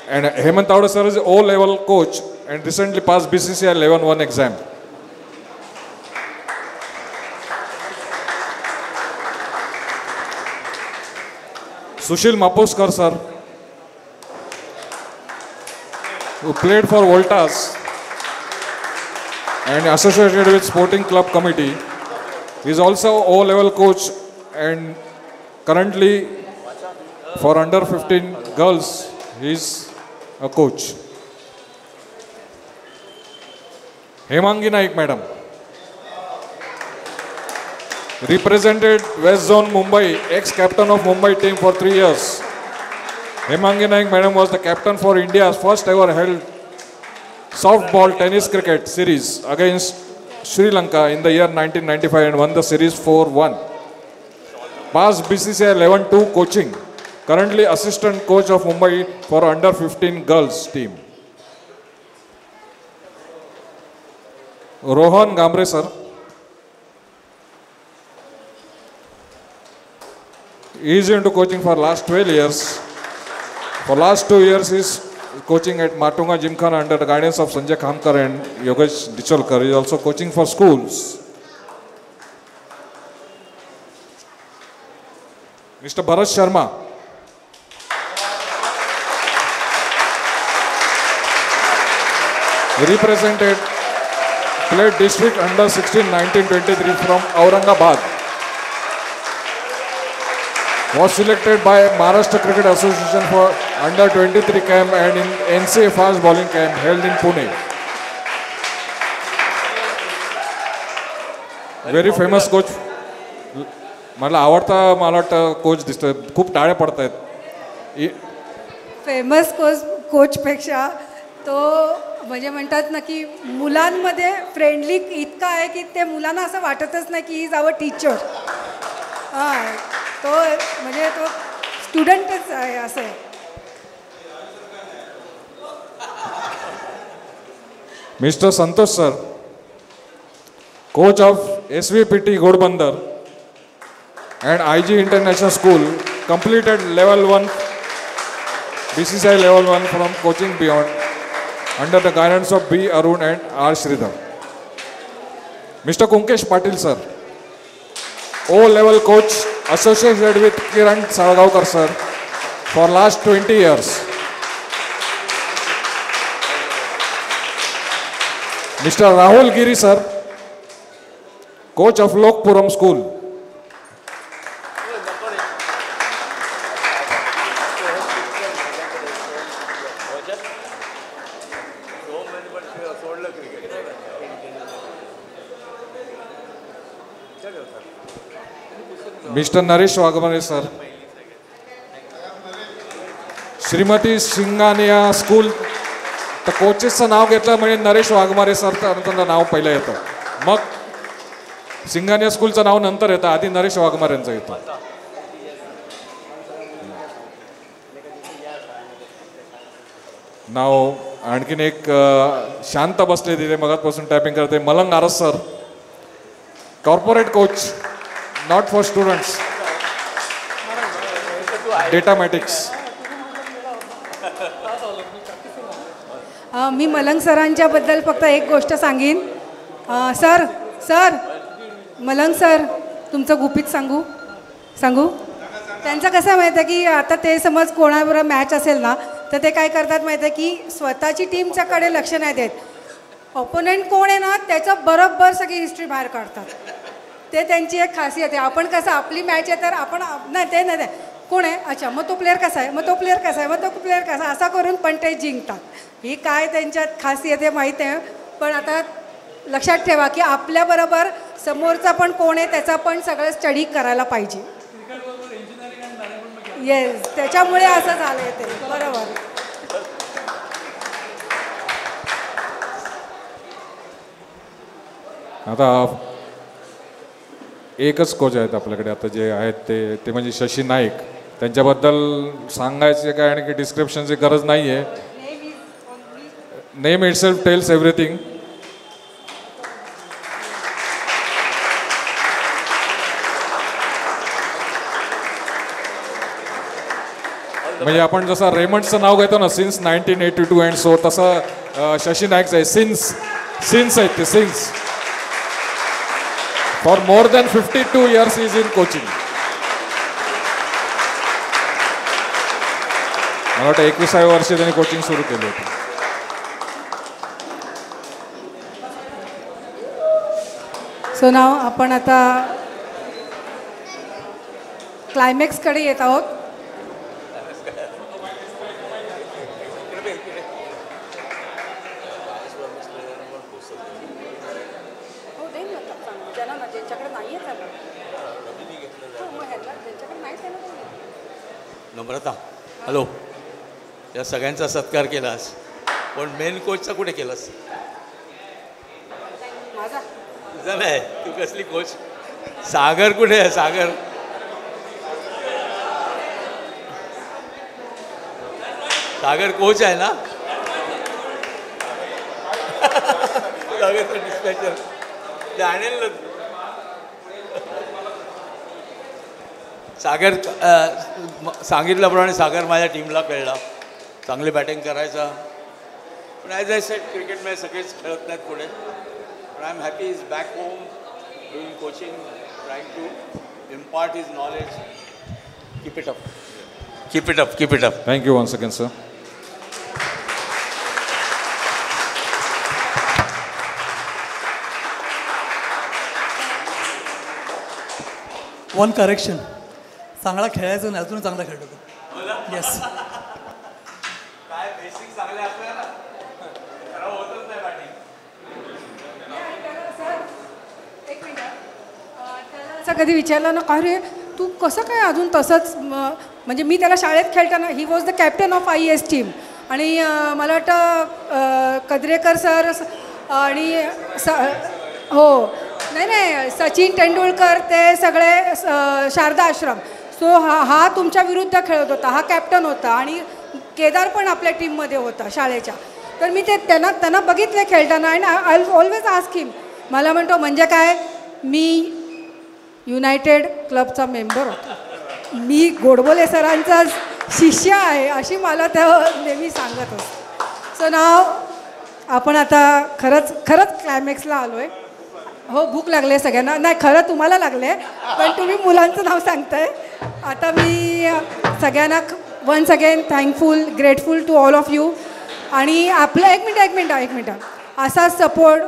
Speaker 9: And Hemant Tawde sir is an O-level coach and recently passed BCCI 11-1 exam. Sushil Maposkar sir, who played for Voltas and associated with Sporting Club Committee. He is also O-level coach and currently for under 15 girls he is a coach. Hemangi Naik madam represented West Zone Mumbai, ex-captain of Mumbai team for 3 years. Hemangi Naik madam was the captain for India's first ever held softball tennis cricket series against Sri Lanka in the year 1995 and won the series 4-1. Past BCCI 11-2 coaching. Currently assistant coach of Mumbai for under 15 girls team. Rohan Gambre sir. He is into coaching for last 12 years. For last 2 years, he is coaching at Matunga Gymkhana under the guidance of Sanjay Kamkar and Yogesh Dicholkar. He is also coaching for schools. Mr. Bharat Sharma. He represented, played district under 16, 19, 23 from Aurangabad. Was selected by Maharashtra Cricket Association for under 23 camp and in NCA fast bowling camp held in Pune. Very famous coach. मला आवडता, मला वाटतं coach दिसतोय. खूप टाळ्या पडत आहेत.
Speaker 1: Famous कोचपेक्षा तो म्हणजे म्हणतात ना की मुलांमध्ये फ्रेंडली इतका आहे की ते मुलांना असं वाटतच नाही की ही इज आवर टीचर. हां, तो म्हणजे तो स्टुडंटच आहे असं आहे.
Speaker 9: Mr. Santosh sir, coach of SVPT Godbandar and IG International School, completed level 1 BCCI level 1 from Coaching Beyond under the guidance of B. Arun and R. Sridhar. Mr. Kunkesh Patil sir, O level coach associated with Kiran Salgaonkar sir for last 20 years. Mr. Rahul Giri sir, coach of Lokpuram School. Mr. Naresh Wagmare sir, Shrimati Singhania school. तर कोचेसचं नाव घेतलं म्हणजे Naresh Waghmare sir त्यांचं नाव पहिलं येतं, मग सिंगानिया स्कूलचं नाव नंतर येतं, आधी नरेश वाघमारेंचं येतं. नाव आणखीन एक शांत बसले तिथे मगातपासून टायपिंग करते, Malang Aras sir, corporate coach, not for students, Datamatics.
Speaker 1: मी मलंग सरांच्याबद्दल फक्त एक गोष्ट सांगीन. सर सर मलंग सर तुमचं गुपित सांगू त्यांचं कसं माहिती आहे की आता ते समज कोणाबरोबर मॅच असेल ना तर ते काय करतात माहिती आहे की स्वतःची टीमच्याकडे लक्ष नाही देत, ऑपोनंट कोण आहे ना त्याचं बरोबर सगळी हिस्ट्री बाहेर काढतात. ते त्यांची एक खासियत आहे. आपण कसं आपली मॅच आहे तर आपण नाही ते नाही कोण आहे, अच्छा मग तो प्लेअर कसा आहे, मग तो प्लेअर कसा आहे, मग तो प्लेअर कसा, असा करून पण ते जिंकतात. ही काय त्यांच्यात खासियत आहे माहीत आहे. पण आता लक्षात ठेवा की आपल्याबरोबर समोरचा पण कोण आहे त्याचा पण सगळं स्टडी करायला पाहिजे. येस, त्याच्यामुळे असं झालं आहे ते, बरोबर.
Speaker 9: आता एकच कोच आहेत आपल्याकडे आता जे आहेत ते म्हणजे शशी नाईक. त्यांच्याबद्दल सांगायचे काय आणि डिस्क्रिप्शनची गरज नाही आहे. Name itself tells everything. म्हणजे आपण जसं रेमंडचं नाव घेतो ना सिन्स 1982 अँड सो, तसं शशी नाईकचं आहे सिन्स आहेत ते since. For more than 52 years is in coaching. मला वाटतं 21व्या वर्षी त्यांनी कोचिंग सुरू केलं होतं.
Speaker 1: सो नाव आपण आता क्लायमॅक्सकडे येत आहोत.
Speaker 12: नम्रता, हॅलो. या सगळ्यांचा सत्कार केलास, पण मेन कोचचा कुठे केलास? तुझा नाही, तू कसली कोच? सागर कुठे आहे? सागर सागर कोच आहे ना? सागर डिस्पॅचर ते आणेल ना. सागर सांगितल्याप्रमाणे सागर माझ्या टीमला कळला, चांगली बॅटिंग करायचा. पण ॲज आय सेड क्रिकेटमध्ये सगळेच खेळत नाहीत पुढे. पण I am happy is back home doing coaching, trying to impart his knowledge. Keep it up, keep it up, keep it up.
Speaker 9: Thank you once again sir.
Speaker 14: One correction, चांगला खेळायचं नाही, अजून चांगला खेळतो तो. येस,
Speaker 12: काय बेसिक चांगले असले ना खराब होतच नाही बॅटिंग.
Speaker 1: असं कधी विचारलं ना, अरे तू कसं काय अजून तसंच, म्हणजे मी त्याला शाळेत खेळताना he was the captain of IAS team. आणि मला वाटतं कद्रेकर सर आणि हो नाही सचिन तेंडुलकर ते सगळे शारदा आश्रम. सो हा तुमच्या विरुद्ध खेळत होता, हा कॅप्टन होता आणि केदार पण आपल्या टीममध्ये होता शाळेच्या. तर मी ते त्यांना बघितलं खेळताना आणि आय ऑलवेज आस्क हिम. मला म्हणतो म्हणजे काय मी युनायटेड क्लबचा मेंबर होतो. मी गोडबोले सरांचा शिष्य आहे अशी मला त्या नेहमी सांगत असते. सो नाव आपण आता खरंच क्लायमॅक्सला आलो आहे. हो, भूक लागली आहे सगळ्यांना. नाही, खरं तुम्हाला लागलं आहे, पण तुम्ही मुलांचं नाव सांगताय. आता मी सगळ्यांना once again thankful, grateful to all of you. आणि आपलं एक मिनटं असाच सपोर्ट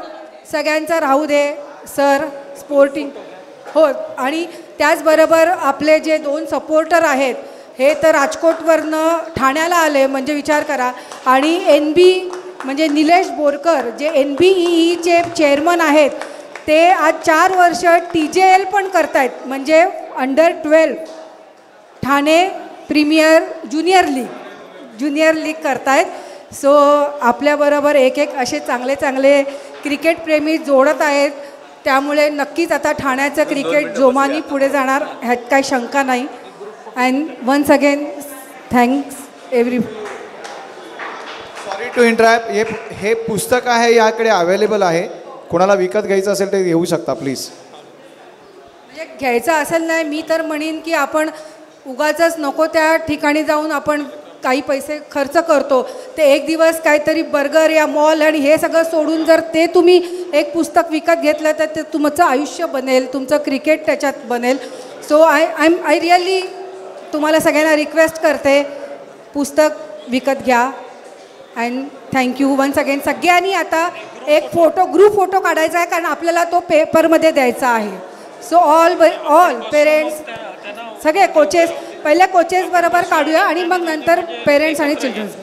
Speaker 1: सगळ्यांचा राहू दे सर. स्पोर्टिंग हो, आणि त्याचबरोबर आपले जे 2 सपोर्टर आहेत हे तर राजकोटवरनं ठाण्याला आले, म्हणजे विचार करा. आणि NB म्हणजे निलेश बोरकर जे NBEEचे चेअरमन आहेत, ते आज 4 वर्ष TJL पण करतायत, म्हणजे अंडर-12 ठाणे प्रीमियर ज्युनियर लीग करतायत. सो आपल्याबरोबर एक असे चांगले क्रिकेटप्रेमी जोडत आहेत. त्यामुळे नक्कीच आता ठाण्याचं क्रिकेट जोमानी पुढे जाणार ह्यात काही शंका नाही. And once again thanks every.
Speaker 13: Sorry to interrupt. हे पुस्तक आहे, याकडे अवेलेबल आहे. कोणाला विकत घ्यायचं असेल ते घेऊ शकता प्लीज.
Speaker 1: म्हणजे घ्यायचं असेल नाही, मी तर म्हणेन की आपण उगाचच नको त्या ठिकाणी जाऊन आपण काही पैसे खर्च करतो. ते एक दिवस काहीतरी बर्गर या मॉल आणि हे सगळं सोडून जर ते तुम्ही एक पुस्तक विकत घेतलं तर ते तुमचं आयुष्य बनेल, तुमचं क्रिकेट त्याच्यात बनेल. सो आय रिअली तुम्हाला सगळ्यांना रिक्वेस्ट करते, पुस्तक विकत घ्या. And thank you once again. सगळ्यांनी आता एक ग्रुप फोटो काढायचा आहे, कारण आपल्याला तो पेपरमध्ये द्यायचा आहे. सो ऑल पेरेंट्स, सगळे कोचेस, पहिल्या कोचेस बरोबर काढूया आणि मग नंतर पेरेंट्स आणि चिल्ड्रन्स.